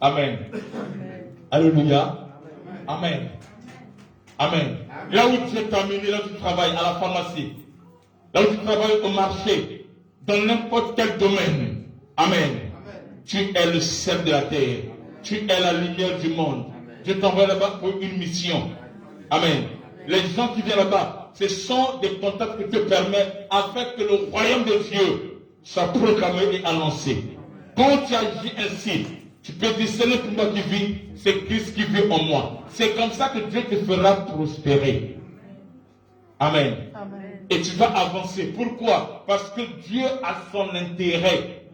A: Amen. Alléluia. Amen. Amen. Là où tu es terminé, là où tu travailles, à la pharmacie, là où tu travailles au marché, dans n'importe quel domaine. Amen. Tu es le sel de la terre. Tu es la lumière du monde. Je t'envoie là-bas pour une mission. Amen. Les gens qui viennent là-bas, ce sont des contacts qui te permettent afin que le royaume de Dieu soit proclamé et annoncé. Quand tu agis ainsi, tu peux dire, ce n'est plus moi qui vis, c'est Christ qui vit en moi. C'est comme ça que Dieu te fera prospérer. Amen.
D: Amen.
A: Et tu vas avancer. Pourquoi? Parce que Dieu a son intérêt.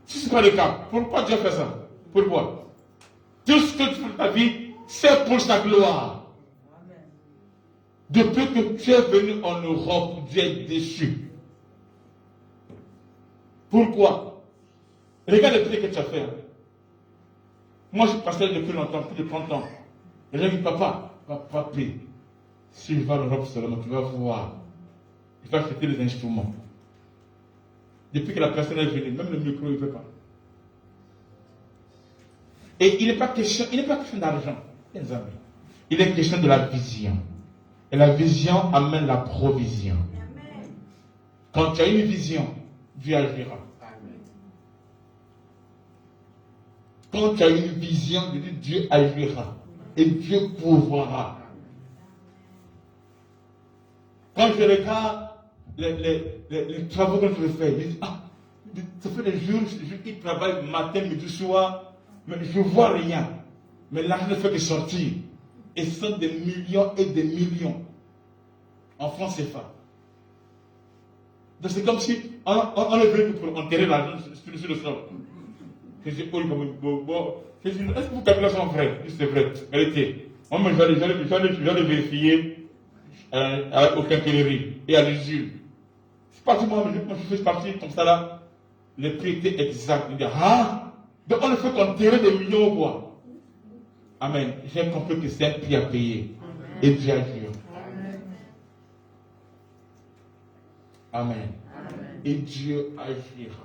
A: Si ce n'est pas le cas, pourquoi Dieu fait ça? Pourquoi? Tout ce que tu fais de ta vie, c'est pour sa gloire. Depuis que tu es venu en Europe, Dieu est déçu. Pourquoi? Regarde le prix que tu as fait. Moi, je passais depuis longtemps, plus de 30 ans. Et j'ai dit, papa, si je vais en Europe seulement, tu vas voir. Il va fêter les instruments. Depuis que la personne est venue, même le micro, il ne veut pas. Et il n'est pas question d'argent. Mes amis, il est question de la vision. Et la vision amène la provision. Quand tu as une vision, Dieu agira. Quand tu as une vision, Dieu agira. Et Dieu pourvoira. Quand je regarde les travaux que je fais, je dis, ça fait des jours qu'ils travaillent matin, midi, soir, mais je ne vois rien. Mais l'argent ne fait que sortir. Et ce sont des millions et des millions en francs CFA. Donc c'est comme si on est venu pour enterrer l'argent sur le sol. Je dis, oh, bon. Je dis, est-ce que vous calculez ça en vrai? C'est vrai, vérité. Moi, j'allais vérifier au quincaillerie et à l'usure. C'est pas tout moi, je fais partie comme ça là. Les prix étaient exacts. Il dit, donc on ne fait qu'enterrer des millions ou quoi? Amen. J'ai compris que c'est un prix à payer. Et Dieu agira. Amen. Et Dieu agira.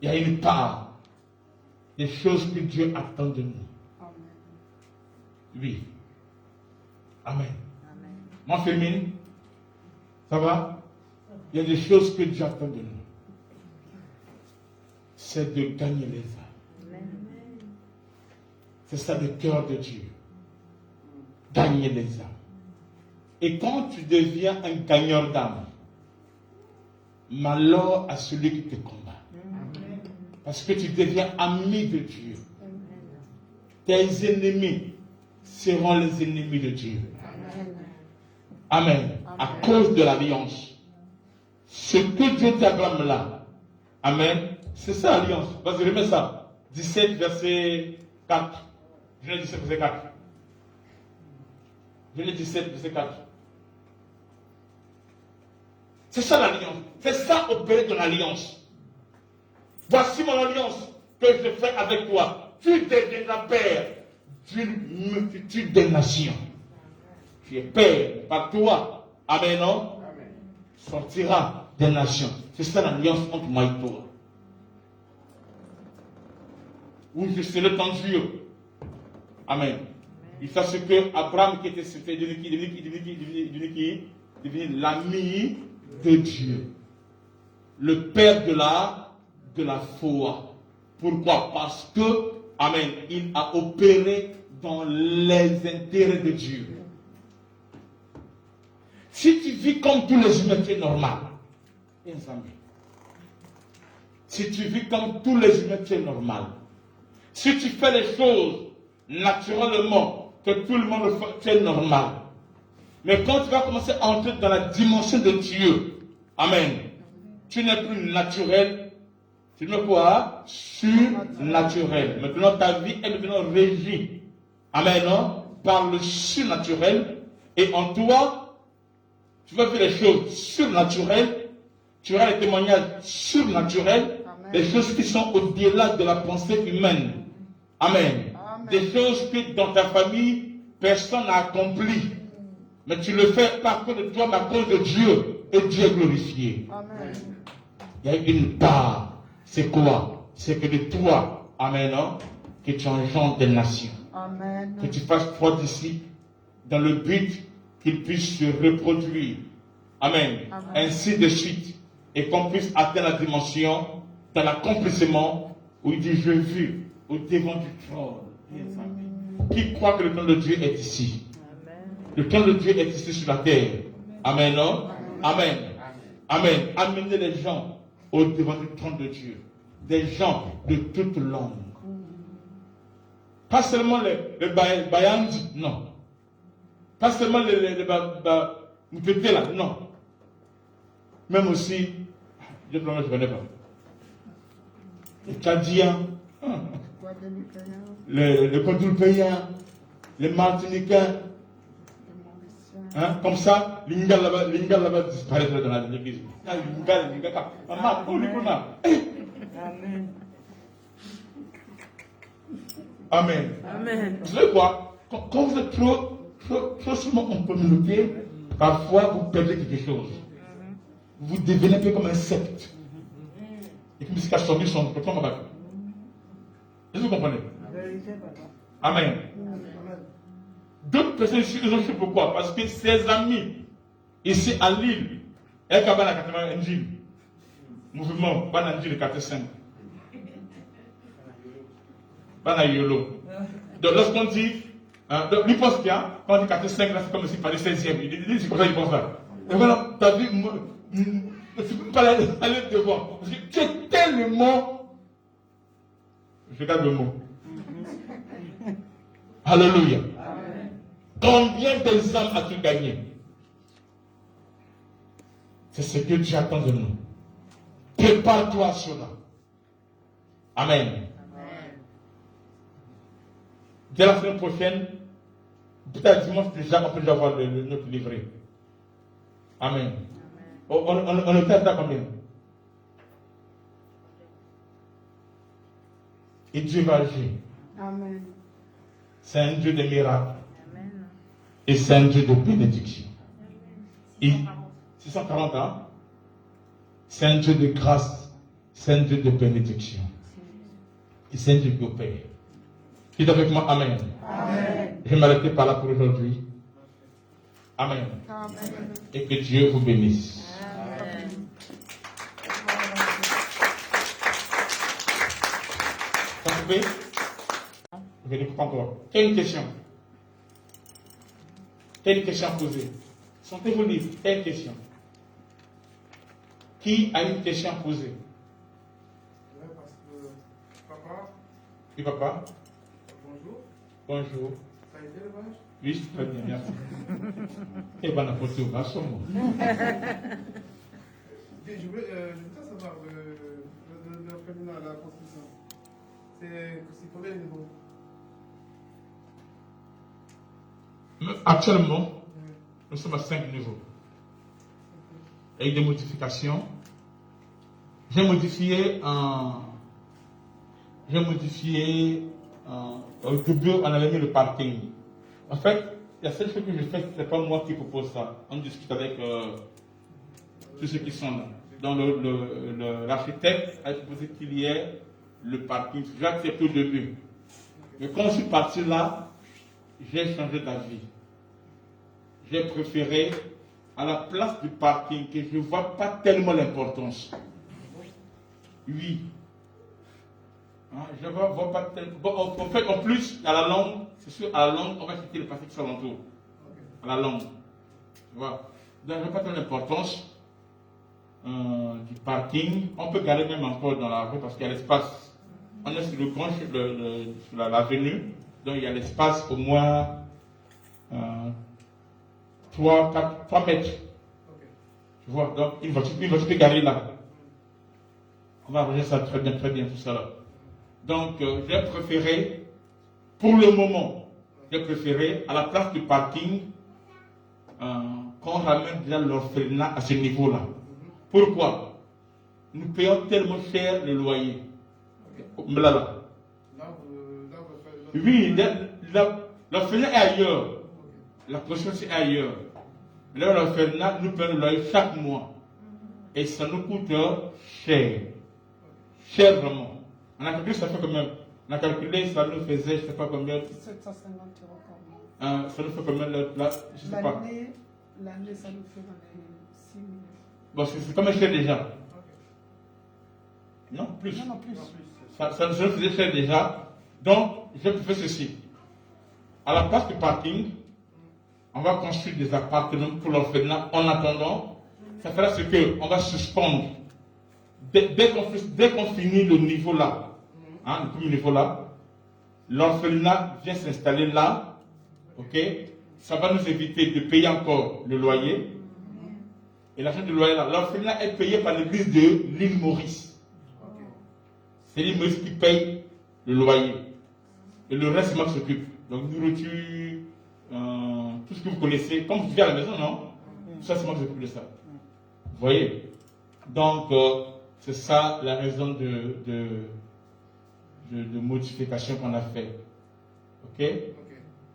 A: Il y a une part des choses que Dieu attend de nous. Oui. Amen. Moi, féminin, ça va? Il y a des choses que Dieu attend de nous. C'est de gagner les âmes. C'est ça le cœur de Dieu. Gagner les âmes. Et quand tu deviens un gagneur d'âmes, malheur à celui qui te combat. Parce que tu deviens ami de Dieu. Tes ennemis seront les ennemis de Dieu. Amen. À cause de l'alliance. Ce que Dieu t'acclame là. Amen. C'est ça l'alliance. Vas-y, remets ça. 17, verset 4. Genèse 17, verset 4. Genèse 17, verset 4. C'est ça l'alliance. C'est ça opérer ton alliance. Voici mon alliance que je fais avec toi. Tu deviendras père d'une multitude de nations. Tu es père par toi. Amen, non? Amen. Sortira des nations. C'est ça l'alliance entre moi et toi. Où je serai ton Dieu. Amen. Il fait ce que Abraham qui était devenu l'ami de Dieu. Le père de la foi. Pourquoi? Parce que, amen, il a opéré dans les intérêts de Dieu. Si tu vis comme tous les humains, tu es normal. Si tu vis comme tous les humains, tu es normal. Si tu fais les choses naturellement, que tout le monde le fait, tu es normal. Mais quand tu vas commencer à entrer dans la dimension de Dieu, amen, tu n'es plus naturel, tu n'es quoi? Surnaturel. Maintenant, ta vie est maintenant régie, amen, non? Par le surnaturel. Et en toi, tu vas faire les choses surnaturelles, tu auras les témoignages surnaturels, des choses qui sont au-delà de la pensée humaine. Amen. Des choses que dans ta famille, personne n'a accompli. Mais tu le fais pas à cause de toi, mais à cause de Dieu. Et Dieu est glorifié. Amen. Il y a une part. C'est quoi? C'est que de toi, amen, non? Que tu engendres des nations. Amen. Que tu fasses trois disciples dans le but qu'ils puissent se reproduire. Amen. Amen. Ainsi de suite. Et qu'on puisse atteindre la dimension dans l'accomplissement où il dit, je vis au devant du trône. Qui croit que le trône de Dieu est ici? Amen. Le trône de Dieu est ici sur la terre. Amen, non? Amen. Amen. Amenez les gens au devant du trône de Dieu. Des gens de toute langue. Pas seulement les Bayandi, non. Pas seulement les Moupété là, non. Même aussi, je ne connais pas. Les Tchadiens, les Guadeloupéens, les Martiniquais, comme ça, l'Ingal là-bas disparaîtra dans l'église. Amen. Amen. Vous savez quoi? Quand vous êtes trop souvent en communauté, parfois vous perdez quelque chose. vous devenez un peu comme un secte. Et puis, jusqu'à sortir son propre abattu. Est-ce que vous comprenez? Amen. D'autres personnes ici, ils ont fait pourquoi? Parce que ses amis, ici à Lille, elle a la 80 mouvement, Bananjil 45. Banayolo. Donc, lorsqu'on dit, donc, lui pense bien, quand on dit 45, là, c'est comme s'il parlait 16e. Il dit, c'est comme ça qu'il pense là. Et voilà, t'as vu, tu ne peux pas aller devant. Parce que tu es tellement. Je garde le mot. Alléluia. Combien des âmes as-tu gagné? C'est ce que Dieu attend de nous. Prépare-toi à cela. Amen. Dès la semaine prochaine, peut-être dimanche déjà, on peut déjà avoir notre livret. Amen. On était à combien? Et Dieu va agir.
D: Amen.
A: C'est un Dieu de miracles. Et c'est un Dieu de bénédiction. 640 ans. C'est un Dieu de grâce. C'est un Dieu de bénédiction. Et c'est un Dieu qui opère. Qui est avec moi? Amen.
D: Amen.
A: Je vais m'arrêter par là pour aujourd'hui. Amen.
D: Amen.
A: Et que Dieu vous bénisse.
D: Amen.
A: Ça vous plaît? Je ne comprends pas encore. Quelle question? Quelle question à poser? Sentez-vous libre. Quelle question? Qui a une question à poser?
B: Parce que papa,
A: Oui, papa.
B: bonjour.
A: Bonjour.
B: Ça a été le match?
A: Oui, très bien, merci. Et bon apporter au garçon.
B: Je voudrais savoir le féminin à la construction. C'est combien de niveaux?
A: Actuellement, nous sommes à 5 niveaux. Avec des modifications. J'ai modifié au début, on avait mis le parking. En fait, la seule chose que je fais, ce n'est pas moi qui propose ça. On discute avec tous ceux qui sont là. Donc, l'architecte a proposé qu'il y ait le parking. J'ai accepté au début. Mais quand je suis parti là, j'ai changé d'avis. J'ai préféré, à la place du parking, que je ne vois pas tellement l'importance. Oui. Hein, je ne vois pas tellement. Bon, en fait, en plus, à la langue, c'est sûr, à la langue, on va quitter le parking qui s'alentour. À la langue. Tu vois. Donc, je ne vois pas tellement l'importance du parking. On peut garer même encore dans la rue parce qu'il y a l'espace. On est sur le grand, sur l'avenue. Donc, il y a l'espace au moins 3 mètres. Tu vois, donc une voiture peut garer là. On va arranger ça très bien, tout ça là. Donc, j'ai préféré, pour le moment, à la place du parking, qu'on ramène déjà l'orphelinat à ce niveau-là. Pourquoi? Nous payons tellement cher le loyer. Là. Oui, l'orphelinat est ailleurs. La prochaine c'est ailleurs. Là, l'orphelinat, nous payons le loyer chaque mois. Et ça nous coûte cher. Cher vraiment. On a calculé, ça fait combien? On a calculé, ça nous faisait, je ne sais pas combien.
D: 750 € quand même.
A: Ça nous fait combien là? Je ne sais pas.
D: L'année, ça nous fait 6 000.
A: Bon, c'est comme cher déjà. Non, plus.
D: Non, plus.
A: Ça nous faisait cher déjà. Donc, j'ai fait ceci. À la place du parking, on va construire des appartements pour l'orphelinat. En attendant, ça fera ce qu'on va suspendre. Dès qu'on finit le niveau là, le premier niveau là, l'orphelinat vient s'installer là. Ok? Ça va nous éviter de payer encore le loyer. Et l'argent du loyer là, l'orphelinat est payé par l'église de l'île Maurice. C'est l'île Maurice qui paye le loyer. Et le reste, moi qui s'occupe. Donc, nourriture, tout ce que vous connaissez. Comme vous vivez à la maison, non? Tout ça, c'est moi qui s'occupe de ça. Vous voyez? Donc, c'est ça la raison de modification qu'on a fait. Ok?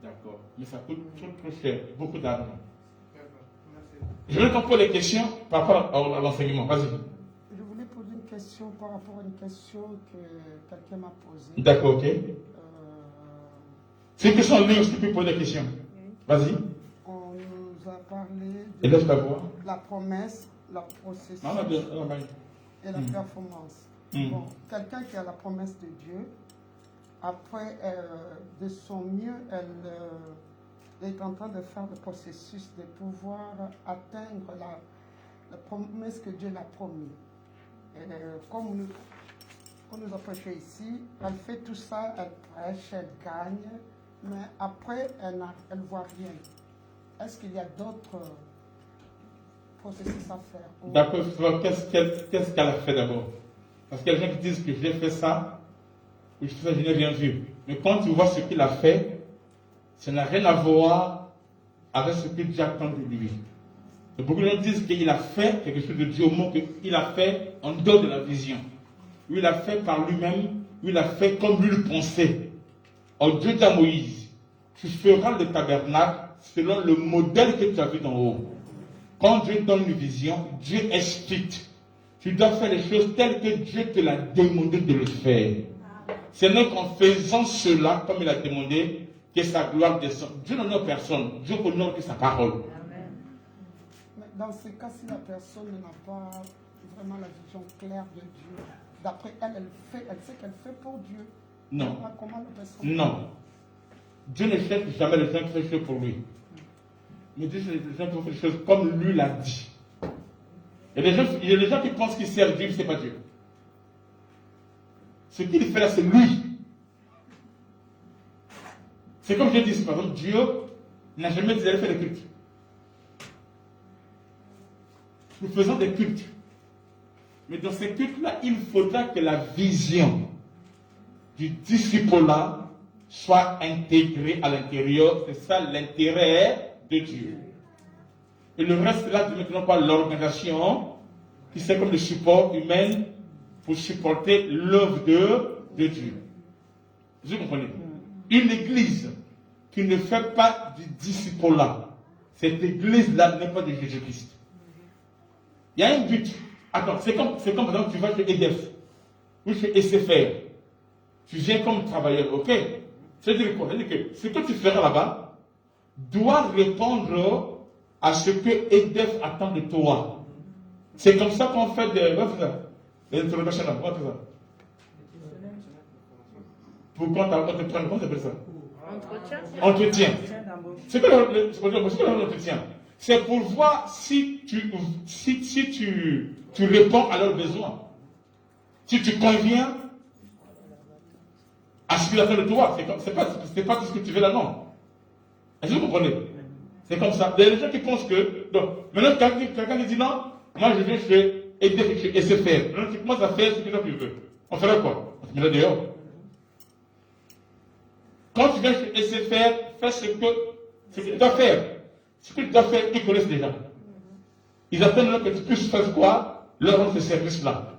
A: D'accord. Mais ça coûte trop cher. Beaucoup d'argent.
B: D'accord. Merci.
A: Je vais comprendre les questions par rapport à l'enseignement. Vas-y.
D: Je voulais poser une question par rapport à une question que quelqu'un m'a posée.
A: D'accord, ok. C'est une question en ligne aussi, tu peux poser des questions. Vas-y.
D: On nous a parlé
A: Et laisse ta voix.
D: la promesse, la processus et la performance. Bon, quelqu'un qui a la promesse de Dieu, après, de son mieux, elle est en train de faire le processus de pouvoir atteindre la promesse que Dieu l'a promis. Comme on nous a prêché ici, elle fait tout ça, elle prêche, elle gagne, mais après, elle ne voit rien. Est-ce qu'il y a d'autres processus à faire?
A: D'accord, qu'est-ce qu'elle a fait d'abord? Parce qu'il y a des gens qui disent que j'ai fait ça, ou je fais ça, je n'ai rien vu. Mais quand tu vois ce qu'il a fait, ça n'a rien à voir avec ce que Dieu attend de lui. Et beaucoup de gens disent qu'il a fait quelque chose de Dieu au monde, qu'il a fait en dehors de la vision. Ou il a fait par lui-même, ou il a fait comme lui le pensait. Or Dieu dit à Moïse, tu feras le tabernacle selon le modèle que tu as vu d'en haut. Quand Dieu donne une vision, Dieu explique. Tu dois faire les choses telles que Dieu te l'a demandé de le faire. Ce n'est qu'en faisant cela, comme il a demandé, que sa gloire descend. Dieu n'honore personne. Dieu honore que sa parole.
D: Amen. Mais dans ce cas, si la personne n'a pas vraiment la vision claire de Dieu, d'après elle, elle sait qu'elle fait pour Dieu.
A: Non.
D: Comment la personne
A: Non. Dieu ne cherche jamais les gens qui font les choses pour lui. Mais Dieu cherche les gens qui font les choses comme lui l'a dit. Il y a des gens qui pensent qu'ils servent Dieu, mais ce n'est pas Dieu. Ce qu'il fait là, c'est lui. C'est comme je dis, par exemple, Dieu n'a jamais dit d'aller faire des cultes. Nous faisons des cultes. Mais dans ces cultes-là, il faudra que la vision du disciple-là soit intégrée à l'intérieur. C'est ça l'intérêt de Dieu. Et le reste là, de maintenant pas l'organisation qui sert comme le support humain pour supporter l'œuvre de Dieu. Vous comprenez? Une église qui ne fait pas du disciple-là, cette église-là n'est pas de Jésus-Christ. Il y a un but. Attends, c'est comme par exemple, tu vas chez EDF ou chez SFR. Tu viens comme travailleur, ok? C'est-à-dire quoi? C'est-à-dire que ce que tu feras là-bas doit répondre à ce que EDF attend de toi. C'est comme ça qu'on fait des interrogations là. Comment ça? Pourquoi on te prend? Comment ça s'appelle ça? Entretien. C'est quoi l'entretien? C'est pour voir si tu réponds à leurs besoins. Si tu conviens à ce qu'il attend de toi. C'est pas tout ce que tu veux là, non. Est-ce que vous comprenez? C'est comme ça. Il y a des gens qui pensent que. Donc, maintenant, quelqu'un qui dit non, moi je vais chez EDF, chez SFR. Maintenant, tu commences à faire ce que tu veux. On ferait quoi? On te mettra dehors. Quand tu viens chez SFR, fais ce que tu dois faire. Ce que tu dois faire, ils connaissent déjà. Ils attendent que tu puisses faire quoi? Leur rendre ce service-là.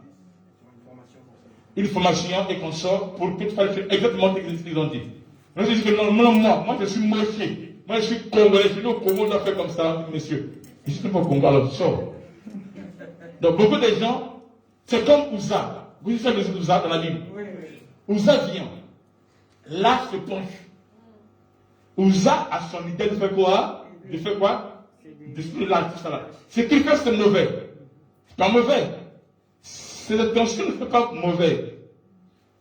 A: Une formation et qu'on sort pour que tu fasses exactement ce qu'ils ont dit. Moi, je dis que non, moi je suis moché. Moi, je suis congolais. Je suis au Congo, on doit faire comme ça, monsieur. Je suis pas au Congo, alors tu sors. Donc, beaucoup de gens, c'est comme Ouza. Vous savez Ouza dans la Bible? Ouza vient. Là se penche. Ouza a son idée de faire quoi? De faire quoi? De faire là, tout ça là. Ce qu'il fait, c'est mauvais. C'est pas mauvais. Ses intentions ne sont pas mauvais.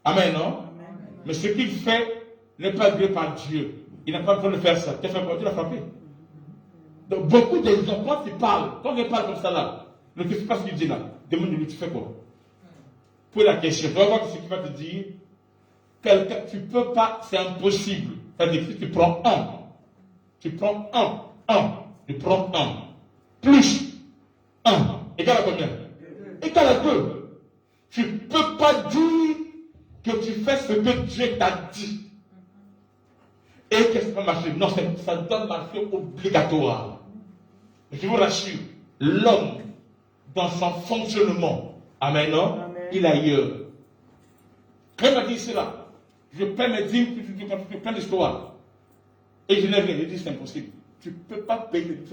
A: Amen, non? Mais ce qu'il fait n'est pas agréé par Dieu. Il n'a pas besoin de faire ça. Tu as fait quoi? Tu l'as frappé. Donc beaucoup de gens, quand ils parlent comme ça là, ne te fais pas ce qu'il dit là. Demande-lui, tu fais quoi? Pose la question. Tu vas voir ce qu'il va te dire. Quelqu'un, tu ne peux pas, c'est impossible. C'est-à-dire que si tu prends un, tu prends plus 1, égale à combien? Égale à 2. Tu ne peux pas dire que tu fais ce que Dieu t'a dit et que ça va marcher. Non, ça doit marcher obligatoire. Je vous rassure, l'homme, dans son fonctionnement, amen, non? Il a ailleurs. Quand il m'a dit cela, je paie mes dîmes, tu plein d'histoires. Et je n'ai rien dit, c'est impossible. Tu ne peux pas payer,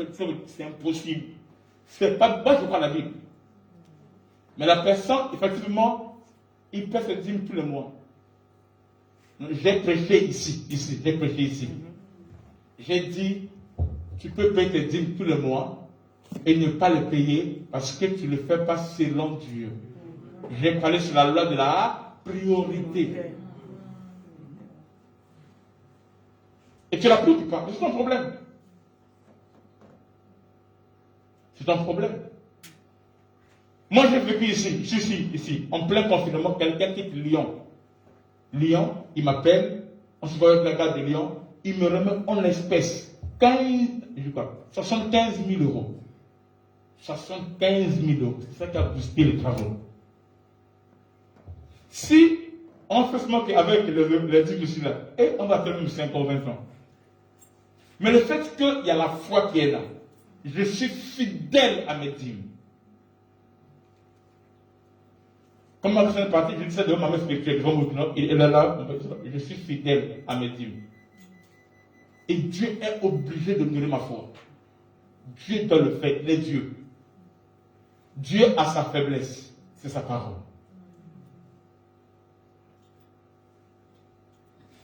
A: c'est impossible.
E: C'est pas moi, je crois la Bible. Mais la personne, effectivement, il paie ses dîmes tous les mois. J'ai prêché ici, j'ai prêché ici. J'ai dit, tu peux payer tes dîmes tous les mois et ne pas les payer parce que tu ne le fais pas selon Dieu. J'ai parlé sur la loi de la priorité. Et tu l'appliques ou pas? C'est ton problème. C'est ton problème. Moi, j'ai vécu ici, en plein confinement, quelqu'un quitte Lyon. Lyon, il m'appelle, on se voit avec la gare de Lyon, il me remet en espèces 75 000 euros. 75 000 euros. C'est ça qui a boosté les travaux. Si on fait ce manque avec les trucs ici là, et on va faire même 5 ans, 20 ans. Mais le fait qu'il y a la foi qui est là, je suis fidèle à mes dîmes. Comme ma personne est partie, je disais devant ma mère spirituelle, devant mon et elle est là, je suis fidèle à mes dîmes. Et Dieu est obligé de nourrir ma foi. Dieu doit le faire, il est Dieu. Dieu a sa faiblesse, c'est sa parole.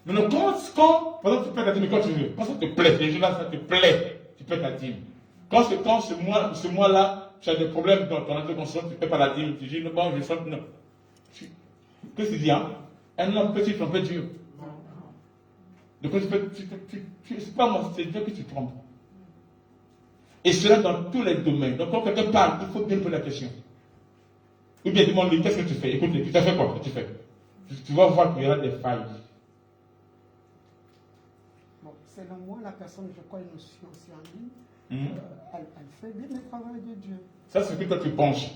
E: Maintenant, quand par exemple, tu paies ta dîme quand tu veux, quand ça te plaît, les gens là, ça te plaît, tu paies ta dîme. Quand ce mois-là, tu as des problèmes dans ton consommation, tu ne paies pas la dîme, tu dis, non, bon, je sens que non. Qu'est-ce que tu dis, hein? Un homme petit trompe Dieu. Donc, c'est pas moi, c'est Dieu que tu trompes. Et cela dans tous les domaines. Donc, quand quelqu'un parle, il faut bien poser la question. Ou bien demande-lui, qu'est-ce que tu fais? Écoute, tu as fait quoi? Qu'est-ce que tu fais? Tu vas voir qu'il y aura des failles.
D: Bon, selon moi, la personne, je crois, une science en ligne, elle fait bien le travail de Dieu.
E: Ça, c'est ce que toi tu penses.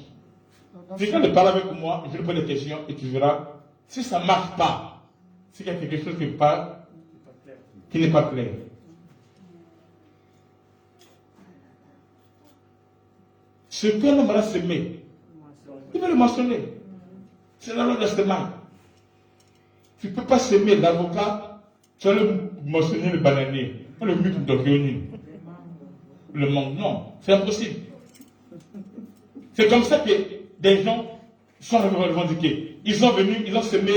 E: Tu viens de parler avec moi, je lui pose des questions et tu verras, si ça ne marche pas, s'il y a quelque chose qui n'est pas clair. Ce qu'un homme a semé, il va le mentionner. C'est la loi de l'Estémail. Tu ne peux pas semer l'avocat, tu vas le mentionner le bananier, le mythe de Réunion. Le mangue, non, c'est impossible. C'est comme ça que des gens sont revendiqués. Ils sont venus, ils ont semé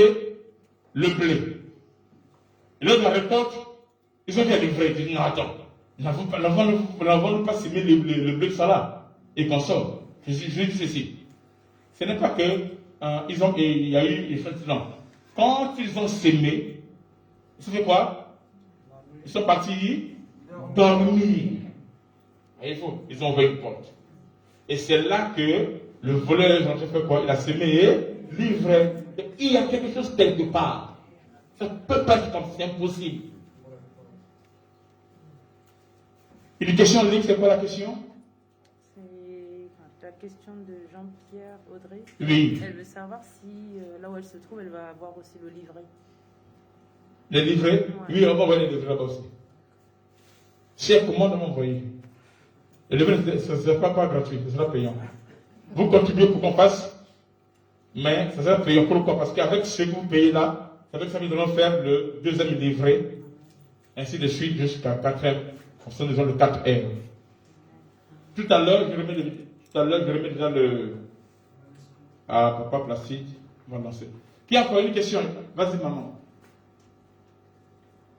E: le blé. Et lors de la récolte, ils ont dit à l'ivraie, ils disent, non, attends, n'avons-nous pas semé le blé ça là et qu'on sort. Je dis ceci. Ce n'est pas que il y a eu échantillon. Quand ils ont semé, ils ont fait quoi? Ils sont partis dormir. Ils ont ouvert une porte. Et c'est là que le voleur a fait quoi? Il a semé et livré. Il y a quelque chose quelque part. Ça ne peut pas être comme ça, c'est impossible. Une question en ligne, c'est quoi la question?
F: C'est la question de Jean-Pierre Audrey.
E: Oui.
F: Elle veut savoir si là où elle se trouve, elle va avoir aussi le livret.
E: Les livrets? Ouais. Oui, on va envoyer les livrets là-bas aussi. Cher, comment on va envoyer? Le livret, ce ne sera pas gratuit, ce sera payant. Vous contribuez pour qu'on fasse, mais ça sera payant. Pourquoi? Parce qu'avec ce que vous payez là, ça veut dire que nous allons faire le deuxième livret, ainsi de suite jusqu'à 4M, comme ça nous avons le 4M. Tout à l'heure, je remets déjà le à Papa Placide. On va lancer. Qui a encore une question? Vas-y, maman.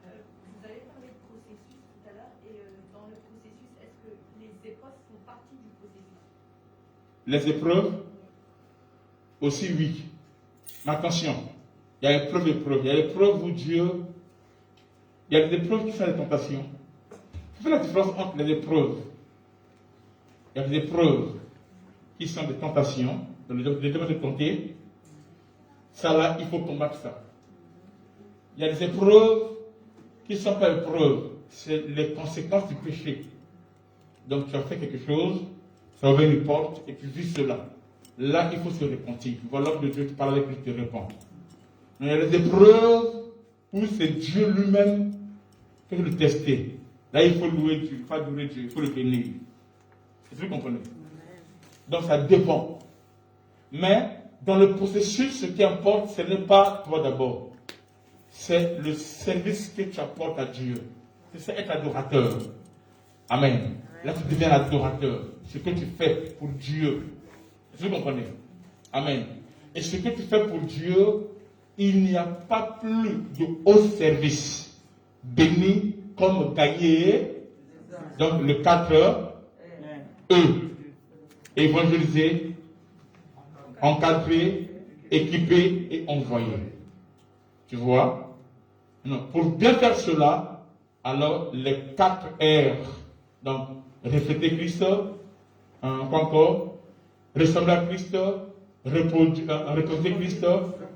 G: Vous avez parlé de processus tout à l'heure, et dans le processus, est-ce que les épreuves font partie du processus?
E: Les épreuves aussi, oui. Mais attention, il y a épreuve. Il y a épreuve où Dieu. Il y a des épreuves qui sont des tentations. Tu fais la différence entre les épreuves. Il y a des épreuves qui sont des tentations, les demandes de tenter. Ça là, il faut combattre ça. Il y a des épreuves qui ne sont pas épreuves, c'est les conséquences du péché. Donc tu as fait quelque chose, ça ouvre une porte et tu vis cela. Là, il faut se repentir. Voilà que Dieu te parle avec lui, te répond. Mais il y a des épreuves où c'est Dieu lui-même qui veut le tester. Là, il faut louer Dieu, pas louer Dieu, il faut le bénir. Est-ce que vous comprenez? Donc ça dépend. Mais dans le processus, ce qui importe, ce n'est pas toi d'abord. C'est le service que tu apportes à Dieu. C'est être adorateur. Amen. Là, tu deviens adorateur. ce que tu fais pour Dieu. Vous comprenez? Amen. Et ce que tu fais pour Dieu, il n'y a pas plus de haut service béni comme gagner donc le 4 E. Évangéliser, encadrer, équiper et envoyer. Tu vois? Non. Pour bien faire cela, alors les 4 R, donc refléter Christ, encore, ressembler à Christ, reposer Christ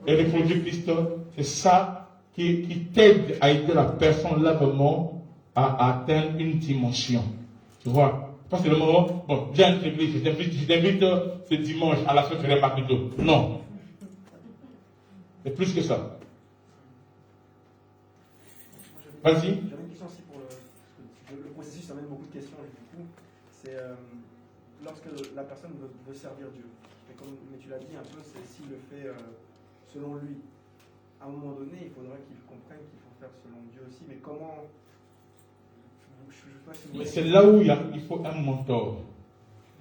E: et reproduire Christ, c'est ça qui t'aide à aider la personne là vraiment à atteindre une dimension. Tu vois? Pas seulement, bon, viens à l'église, je t'invite ce dimanche à la fête de la plutôt. Non. C'est plus que ça. Vas-y.
C: J'avais une question aussi pour le processus, ça amène beaucoup de questions. Du coup, c'est lorsque la personne veut servir Dieu. Mais tu l'as dit un peu, c'est s'il le fait selon lui. À un moment donné, il faudrait qu'il comprenne qu'il faut faire selon Dieu aussi. Mais comment...
E: Mais c'est là où il faut un mentor.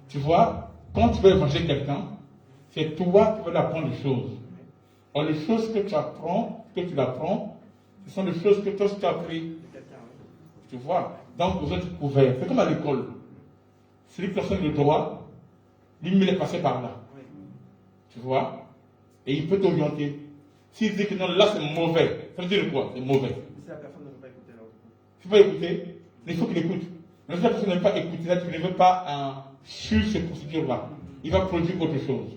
E: Tu vois, quand tu veux évangéliser quelqu'un, c'est toi qui veux lui apprendre les choses. Or, les choses que tu apprends, ce sont les choses que toi tu as appris. Tu vois, donc vous êtes couverts. C'est comme à l'école. Celui qui enseigne le droit, lui, il est passé par là. Tu vois, et il peut t'orienter. S'il dit que non, là c'est mauvais, ça veut dire quoi? C'est mauvais.
C: Si la personne ne veut pas écouter, alors.
E: Tu vas écouter, mais il faut qu'il écoute. Mais si la personne ne veut pas écouter, là, tu ne veux pas suivre ces procédures-là. Il va produire autre chose.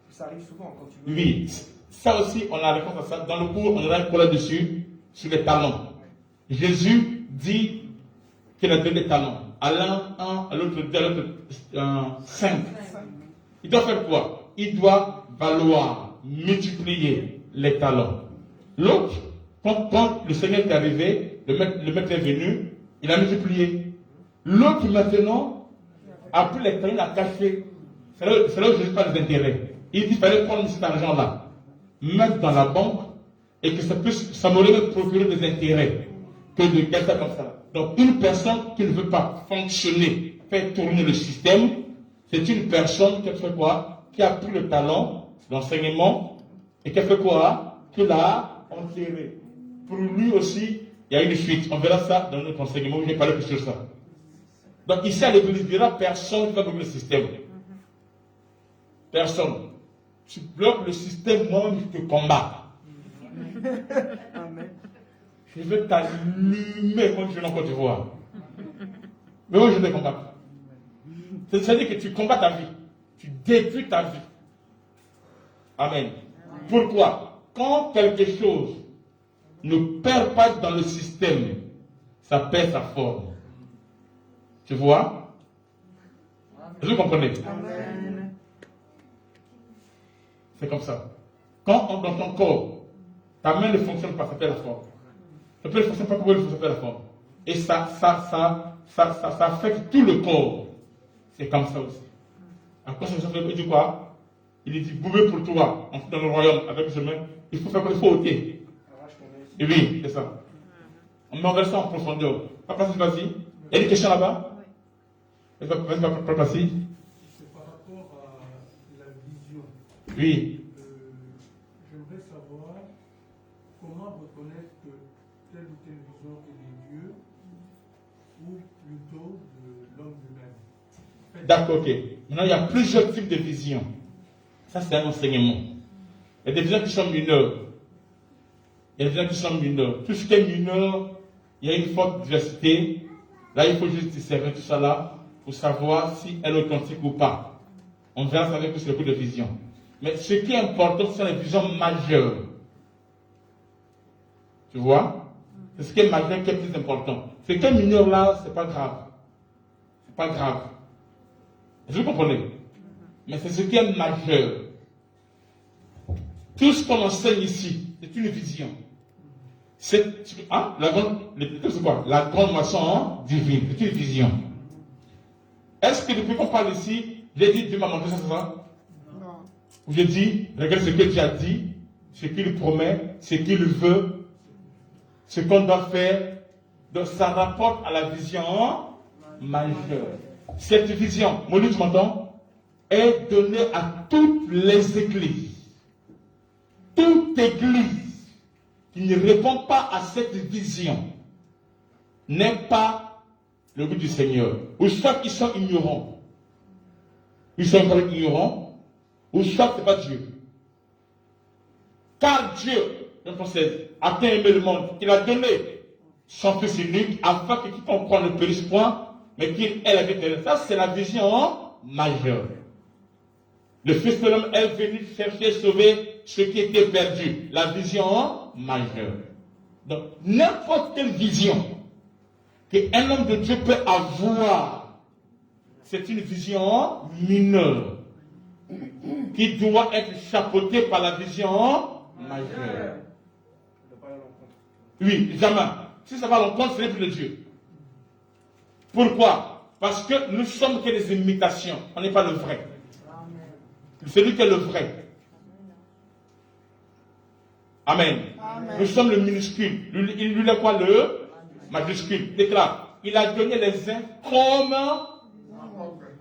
C: Ça arrive souvent quand tu veux.
E: Oui, ça aussi, on a la réponse à ça. Dans le cours, on aura un cours là-dessus, sur les talents. Jésus dit qu'il a donné des talents. À l'un, 1, à l'autre, 2, à l'autre, 5. Il doit faire quoi? Il doit valoir, multiplier les talents. L'autre, quand le Seigneur est arrivé, le maître est venu, il a multiplié. L'autre maintenant a pris les talents, il a caché. C'est là où Jésus parle des intérêts. Il dit qu'il fallait prendre cet argent-là, mettre dans la banque, et que ça m'aurait procuré des intérêts que de garder ça comme ça. Donc une personne qui ne veut pas fonctionner, faire tourner le système, c'est une personne qui a fait quoi? Qui a pris le talent, l'enseignement, et qui a fait quoi? Qui l'a enterré. Pour lui aussi, il y a une fuite. On verra ça dans notre enseignement où je vais parler plus sur ça. Donc ici à l'église, il n'y aura personne qui va bloquer le système. Personne. Tu bloques le système, moi je te combats. Je vais t'allumer quand tu viens en Côte d'Ivoire. Mais moi je te combats. C'est-à-dire que tu combats ta vie. Tu détruis ta vie. Amen. Pourquoi? Quand quelque chose ne perd pas dans le système, ça perd sa forme. Tu vois? Vous comprenez?
D: Amen.
E: C'est comme ça. Quand dans ton corps, ta main ne fonctionne pas, ça perd la forme. Ta main ne fonctionne pas, pourquoi ça perd la forme? Et ça affecte tout le corps. C'est comme ça aussi. En quoi ça fait dit quoi? Il dit bouger pour toi, dans le royaume, avec ce main, il faut faire quoi? Il faut ôter. Et oui, c'est ça. On met ça en profondeur. Papa, vas-y. Il y a une question là-bas? Vas-y, papa,
H: c'est par rapport à la vision.
E: Oui.
H: J'aimerais savoir comment reconnaître que telle ou telle vision est de Dieu ou plutôt de l'homme lui-même.
E: D'accord, ok. Maintenant, il y a plusieurs types de visions. Ça, c'est un enseignement. Il y a des visions qui sont mineures. Il y a des visions qui sont mineures. Tout ce qui est mineur, il y a une forte diversité. Là, il faut juste discerner tout ça là pour savoir si elle est authentique ou pas. On verra ça avec le coup de vision. Mais ce qui est important, c'est les visions majeures. Tu vois? C'est ce qui est majeur qui est plus important. Ce qui est mineur là, c'est pas grave. C'est pas grave. Vous comprenez? Mais c'est ce qui est majeur. Tout ce qu'on enseigne ici, c'est une vision. C'est quoi? La grande moisson divine. C'est une vision. Est-ce que depuis qu'on parle ici, j'ai dit Dieu m'a montré ça?
D: Non.
E: Ou j'ai dit, regarde ce que Dieu a dit, ce qu'il promet, ce qu'il veut, ce qu'on doit faire. Donc ça rapporte à la vision majeure. Cette vision, Maudit, tu m'entends, est donnée à toutes les églises. Toute église qui ne répond pas à cette vision n'est pas le but du Seigneur. Ou soit qu'ils sont ignorants. Ils sont vraiment ignorants, ou soit ce n'est pas Dieu. Car Dieu, a tant aimé le monde, il a donné son Fils unique afin que quiconque croit ne périsse point, mais qu'il ait la vie éternelle. Ça, c'est la vision majeure. Le Fils de l'homme est venu chercher et sauver ce qui était perdu. La vision majeure. Donc, n'importe quelle vision qu'un homme de Dieu peut avoir, c'est une vision mineure qui doit être chapeautée par la vision majeure. Oui, jamais. Si ça va à l'encontre, ce n'est plus de Dieu. Pourquoi? Parce que nous sommes que des imitations. On n'est pas le vrai. Celui qui est le vrai. Amen. Amen. Nous sommes le minuscule. Lui est quoi? Le majuscule. Déclare. Il a donné les uns comme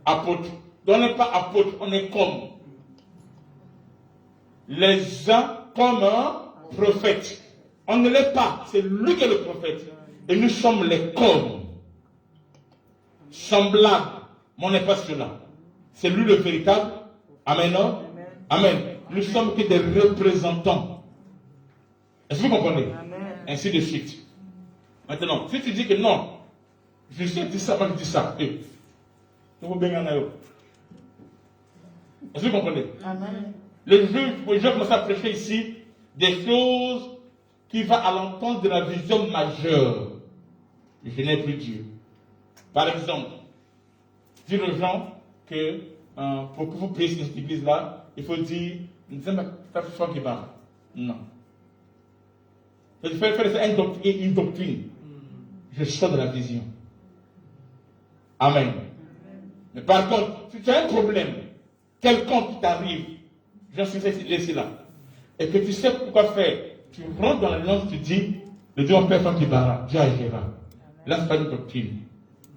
E: apôtres. Donc on n'est pas apôtres, on est comme. Les uns comme prophètes. On ne l'est pas. C'est lui qui est le prophète. Et nous sommes les comme. Semblables. Mais on n'est pas cela. C'est lui le véritable. Amen. Non? Amen. Nous sommes que des représentants. Est-ce que vous comprenez? Amen. Ainsi de suite. Maintenant, si tu dis que non, je sais dire ça, moi je dis ça. Est-ce que vous comprenez? Amen. Les gens commencent à prêcher ici des choses qui vont à l'encontre de la vision majeure. Je n'ai plus Dieu. Par exemple, dire aux gens que pour que vous priez dans cette église-là, il faut dire, non. Il faut faire une doctrine. Je sors de la vision. Amen. Mais par contre, si tu as un problème, quelconque qui t'arrive, j'en suis laissé là, et que tu sais pourquoi faire, tu rentres dans la langue, tu dis, le Dieu en Père Fakibara, Dieu agira. Là, ce n'est pas une doctrine.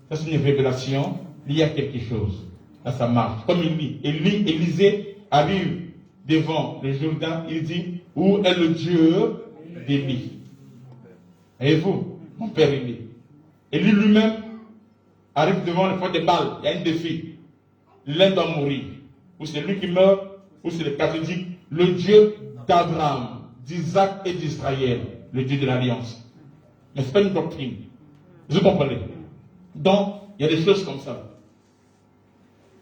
E: Ça, c'est une révélation liée à quelque chose. Là, ça marche. Comme il dit, Élisée arrive devant le Jourdain, il dit, où est le Dieu d'Élie? Et vous, mon père Élie. Élie lui-même arrive devant le fond des balles. Il y a un défi. L'un doit mourir. Ou c'est lui qui meurt, ou c'est le catholique, le Dieu d'Abraham, d'Isaac et d'Israël, le Dieu de l'Alliance. Mais ce n'est pas une doctrine. Vous comprenez? Donc, il y a des choses comme ça.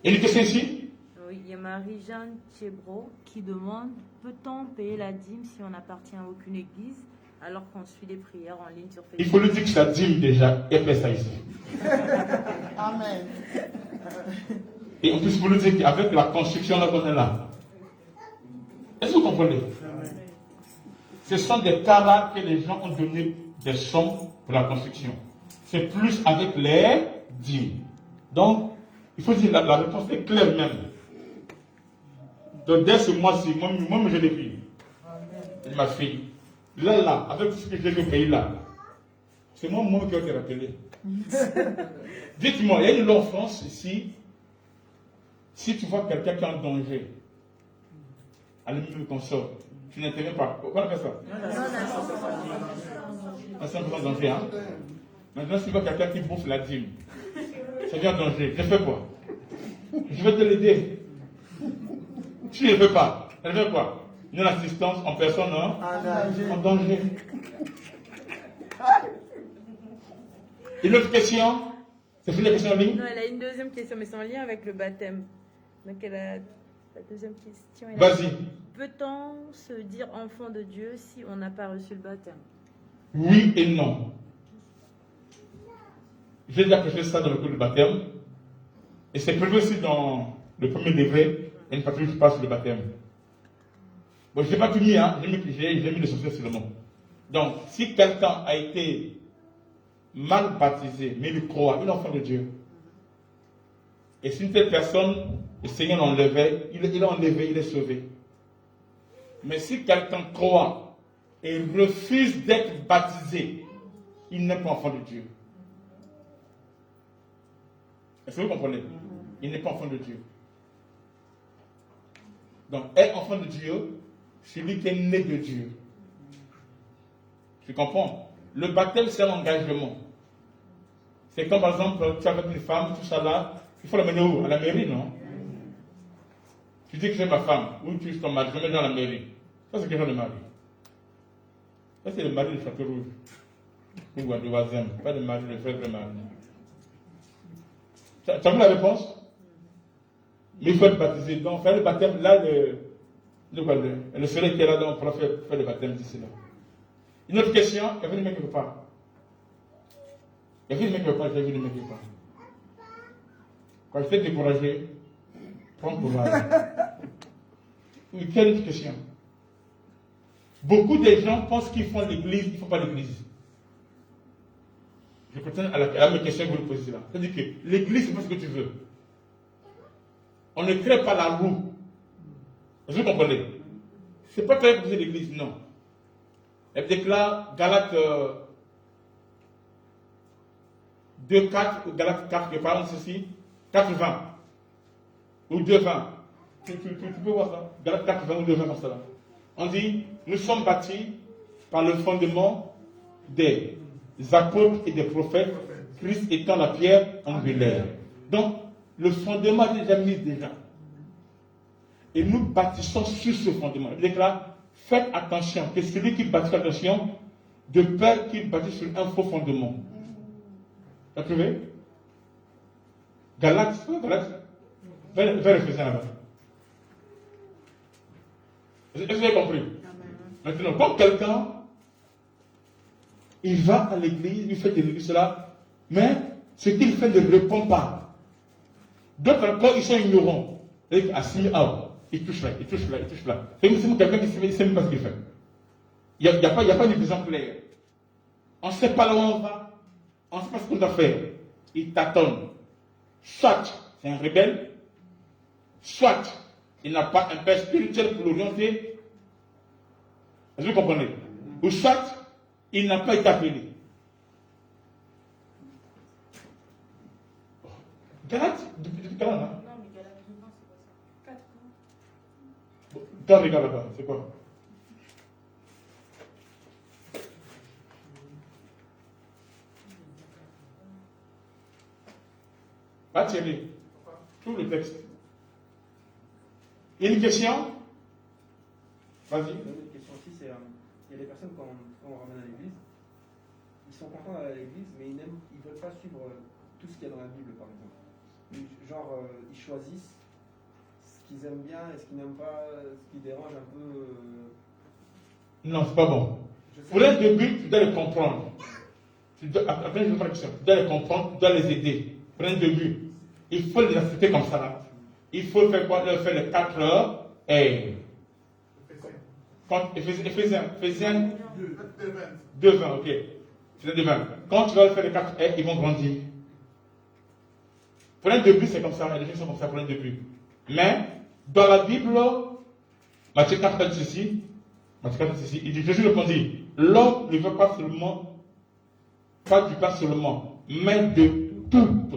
E: Il y a une question ici?
F: Oui, il y a Marie-Jeanne Thiebro qui demande, peut-on payer la dîme si on n'appartient à aucune église alors qu'on suit les prières en ligne sur Facebook?
E: Il faut lui dire que sa dîme déjà, et fait ça ici.
D: Amen.
E: Et en plus, il faut lui dire qu'avec la construction là qu'on est là, est-ce que vous comprenez? Ce sont des cas là que les gens ont donné des sommes pour la construction. C'est plus avec les dîmes. Donc, il faut dire la réponse est claire même. Donc, dès ce mois-ci, moi je l'ai vu. Ma fille. Là, avec ce que j'ai vu au pays là, c'est moi qui ai été rappelé. Dites-moi, il y a une loi en France ici. Si tu vois quelqu'un qui est en danger, à l'ennemi qu'on sort, tu n'interviens pas. Pourquoi on fait ça? C'est un peu en danger, hein? Maintenant, si tu vois quelqu'un qui bouffe la dîme, ça vient en danger. Je fais quoi? Je vais te l'aider. Si je ne fais pas, elle fait quoi? Une assistance en personne, hein? En danger. Une autre question? C'est fini la question en ligne?
F: Non, elle a une deuxième question, mais c'est en lien avec le baptême. Donc, elle a la deuxième question.
E: Vas-y.
F: Peut-on se dire enfant de Dieu si on n'a pas reçu le baptême?
E: Oui et non. J'ai déjà prêché ça dans le cours du baptême. Et c'est prévu aussi dans le premier degré. Il y a une partie où je passe sur le baptême. Bon, je n'ai pas tout mis, hein. J'ai mis le succès sur le nom. Donc, si quelqu'un a été mal baptisé, mais il croit, il est enfant de Dieu. Et si une telle personne, le Seigneur l'enlevait, il est enlevé, il est sauvé. Mais si quelqu'un croit et refuse d'être baptisé, il n'est pas enfant de Dieu. Est-ce que vous comprenez? Il n'est pas enfant de Dieu. Donc, être enfant de Dieu, c'est lui qui est né de Dieu. Tu comprends? Le baptême, c'est un engagement. C'est comme par exemple, tu es avec une femme, tout ça là, il faut l'amener où? À la mairie, non? Tu dis que c'est ma femme, ou tu es ton mari, je le mets dans la mairie. Ça, c'est quel genre de mari? Ça, c'est le mari de Château Rouge. Ou de Oisem, pas le mari, le vrai mari. Tu as vu la réponse? Mais il faut être baptisé. Donc, faire le baptême, là, le soleil qui est là, donc, on pourra faire le baptême d'ici là. Une autre question, il y avait une mec quelque part. Il y avait une mec quelque part, j'ai vu une mec quelque part. Quand j'étais découragé, prends courage. Oui, quelle autre question? Beaucoup de gens pensent qu'ils font l'église, ils ne font pas l'église. Je continue à la question que vous posez là. C'est-à-dire que l'église, c'est pas ce que tu veux. On ne crée pas la roue. Vous comprenez? C'est pas très poser l'église, non. Elle déclare Galates 2,4 ou Galates 4, que parle ceci, 4,20 ou 2,20. Tu peux voir ça? Galates 4,20 ou 2,20 comme ça là. On dit, nous sommes bâtis par le fondement des apôtres et des prophètes, Christ étant la pierre angulaire. Donc, le fondement est déjà mis déjà. Et nous bâtissons sur ce fondement. Il déclare, faites attention, que celui qui bâtit attention, de peur qu'il bâtit sur un faux fondement. Tu as trouvé? Galates, vers Ephésiens là-bas. Est-ce que vous avez compris? Maintenant, quand quelqu'un, il va à l'église, il fait de l'église cela, mais ce qu'il fait ne répond pas. D'autres encore, ils sont ignorants. Assis, il touche là, il touche là, il touche là. C'est comme quelqu'un qui ne sait même pas ce qu'il fait. Il n'y a pas une vision claire. On ne sait pas là où on va. On ne sait pas ce qu'on doit faire. Il tâtonne. Soit c'est un rebelle, soit il n'a pas un père spirituel pour l'orienter. Est-ce que vous comprenez? Ou soit il n'a pas été appelé. Galate, depuis quand là?
G: Non, mais Galate, c'est quoi ça? 4 ans.
E: Quand regarde là-bas, c'est quoi? Pas Thierry. Tout le texte. Il y a une question? Vas-y.
C: Une question aussi, c'est il y a des personnes quand on ramène à l'église, ils sont contents d'aller à l'église, mais ils ne veulent pas suivre tout ce qu'il y a dans la Bible, par exemple. Genre, ils choisissent ce qu'ils aiment bien et ce qu'ils n'aiment pas, ce qui dérange un peu.
E: Non, c'est pas bon. Pour un début, tu dois les comprendre. Après, je vais faire une question. Tu dois les comprendre, tu dois les aider. Pour un début, il faut les accepter comme ça là. Il faut faire quoi? Leur faire les 4 heures et. Éphésiens 2,20, ok. C'est 2,20. Quand tu vas faire les 4 heures, ils vont grandir. Pour un début, c'est comme ça. Les gens sont comme ça pour un début. Mais, dans la Bible, Matthieu 4 dit ceci. Il dit, Jésus répondit, l'homme ne veut pas seulement, pas du pain seulement, mais de toute.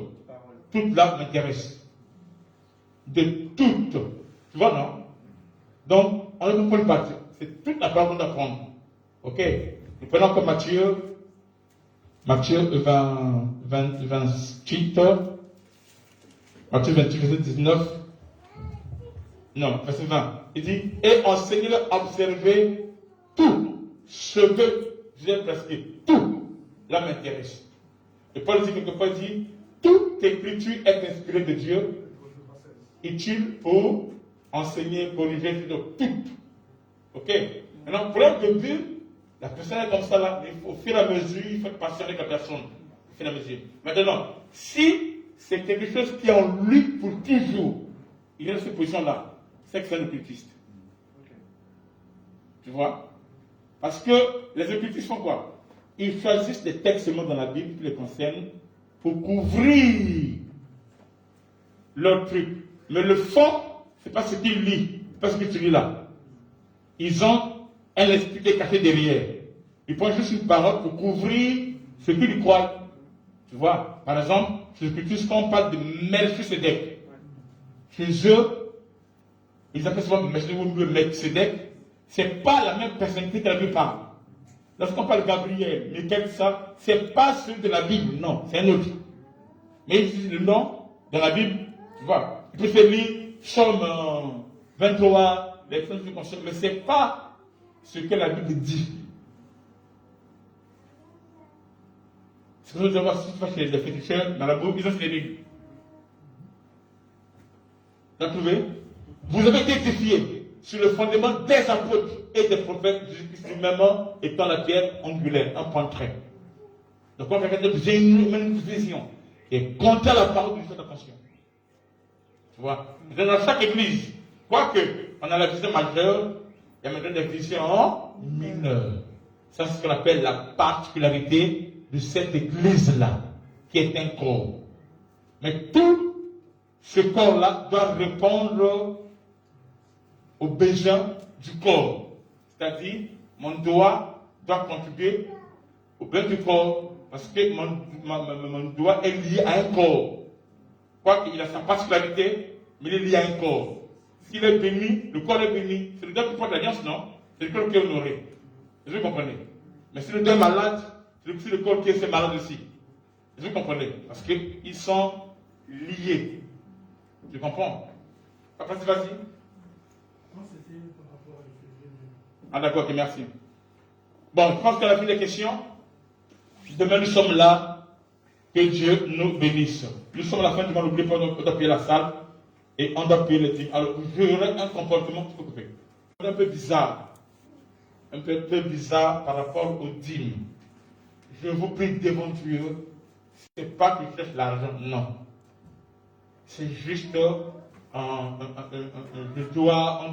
E: Toute là m'intéresse. De toute. Tu vois, non? Donc, on ne peut pas dire. C'est toute la parole qu'on doit prendre. Ok? Nous prenons encore Matthieu 28, Matthieu 28, verset 19. Non, verset 20. Il dit, et enseignez-leur à observer tout ce que j'ai prescrit. Tout. Là m'intéresse. Et Paul dit quelque part, il dit, toute écriture est inspirée de Dieu, utile pour enseigner, corriger, donc tout. Ok? Maintenant, pour un début, la personne est comme ça là, au fur et à mesure, il faut passer avec la personne. Au fur et à mesure. Maintenant, si c'est quelque chose qui est en lui pour toujours, il est dans cette position-là, c'est que c'est un occultiste.
C: Okay.
E: Tu vois? Parce que les occultistes font quoi? Ils choisissent des textes seulement dans la Bible qui les concernent pour couvrir leur truc. Mais le fond, c'est pas ce qu'ils lisent, pas ce que tu lis là. Ils ont un esprit qui est caché derrière. Ils prennent juste une parole pour couvrir ce qu'ils croient. Tu vois, par exemple, chez les cultistes, quand on parle de Melchisedec, chez eux, ils appellent souvent Melchisedec, c'est pas la même personnalité que la Bible parle. Lorsqu'on parle de Gabriel, Michael, ça, c'est pas celui de la Bible, non, c'est un autre. Mais ils utilisent le nom dans la Bible, tu vois. Tu peux faire lire Psaume 23, les choses comme ça, mais c'est pas ce que la Bible dit. C'est ce que je vois si tu vas chez les féticheurs, dans la Bible, ils ont fait les Bibles. Vous avez trouvé? Vous avez été édifiés sur le fondement des apôtres et des prophètes, Jésus-Christ lui-même étant la pierre angulaire, un point de trait. Donc, quand quelqu'un te dit une vision et compter la parole, vous faites attention. Tu vois? Dans chaque église, quoique on a la vision majeure, il y a maintenant des visions mineures. Ça, c'est ce qu'on appelle la particularité de cette église-là, qui est un corps. Mais tout ce corps-là doit répondre aux besoins du corps. C'est-à-dire, mon doigt doit contribuer au bien du corps, parce que mon doigt est lié à un corps. Quoiqu'il a sa particularité, mais il est lié à un corps. S'il est béni, le corps est béni. C'est le doigt qui porte l'alliance, non? C'est le corps qui est honoré. Vous comprenez? Mais si le doigt est malade, c'est le corps qui est malade aussi. Vous comprenez? Parce qu'ils sont liés. Tu comprends? Après, c'est facile.
H: Moi, c'était par rapport à l'Éphésiens.
E: Ah, d'accord, ok, merci. Bon, je pense qu'on a fini les questions. Demain, nous sommes là. Que Dieu nous bénisse. Nous sommes à la fin du mois, n'oubliez pas, on doit payer la salle et on doit payer les dîmes. Alors, j'aurais un comportement un peu bizarre. Un peu bizarre par rapport aux dîmes. Je vous prie devant Dieu. Ce n'est pas que je cherche l'argent, non. C'est juste on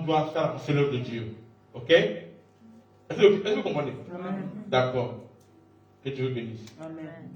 E: doit faire la l'œuvre de Dieu. Ok? Est-ce que vous comprenez?
F: Amen.
E: D'accord. Que Dieu vous bénisse.
F: Amen.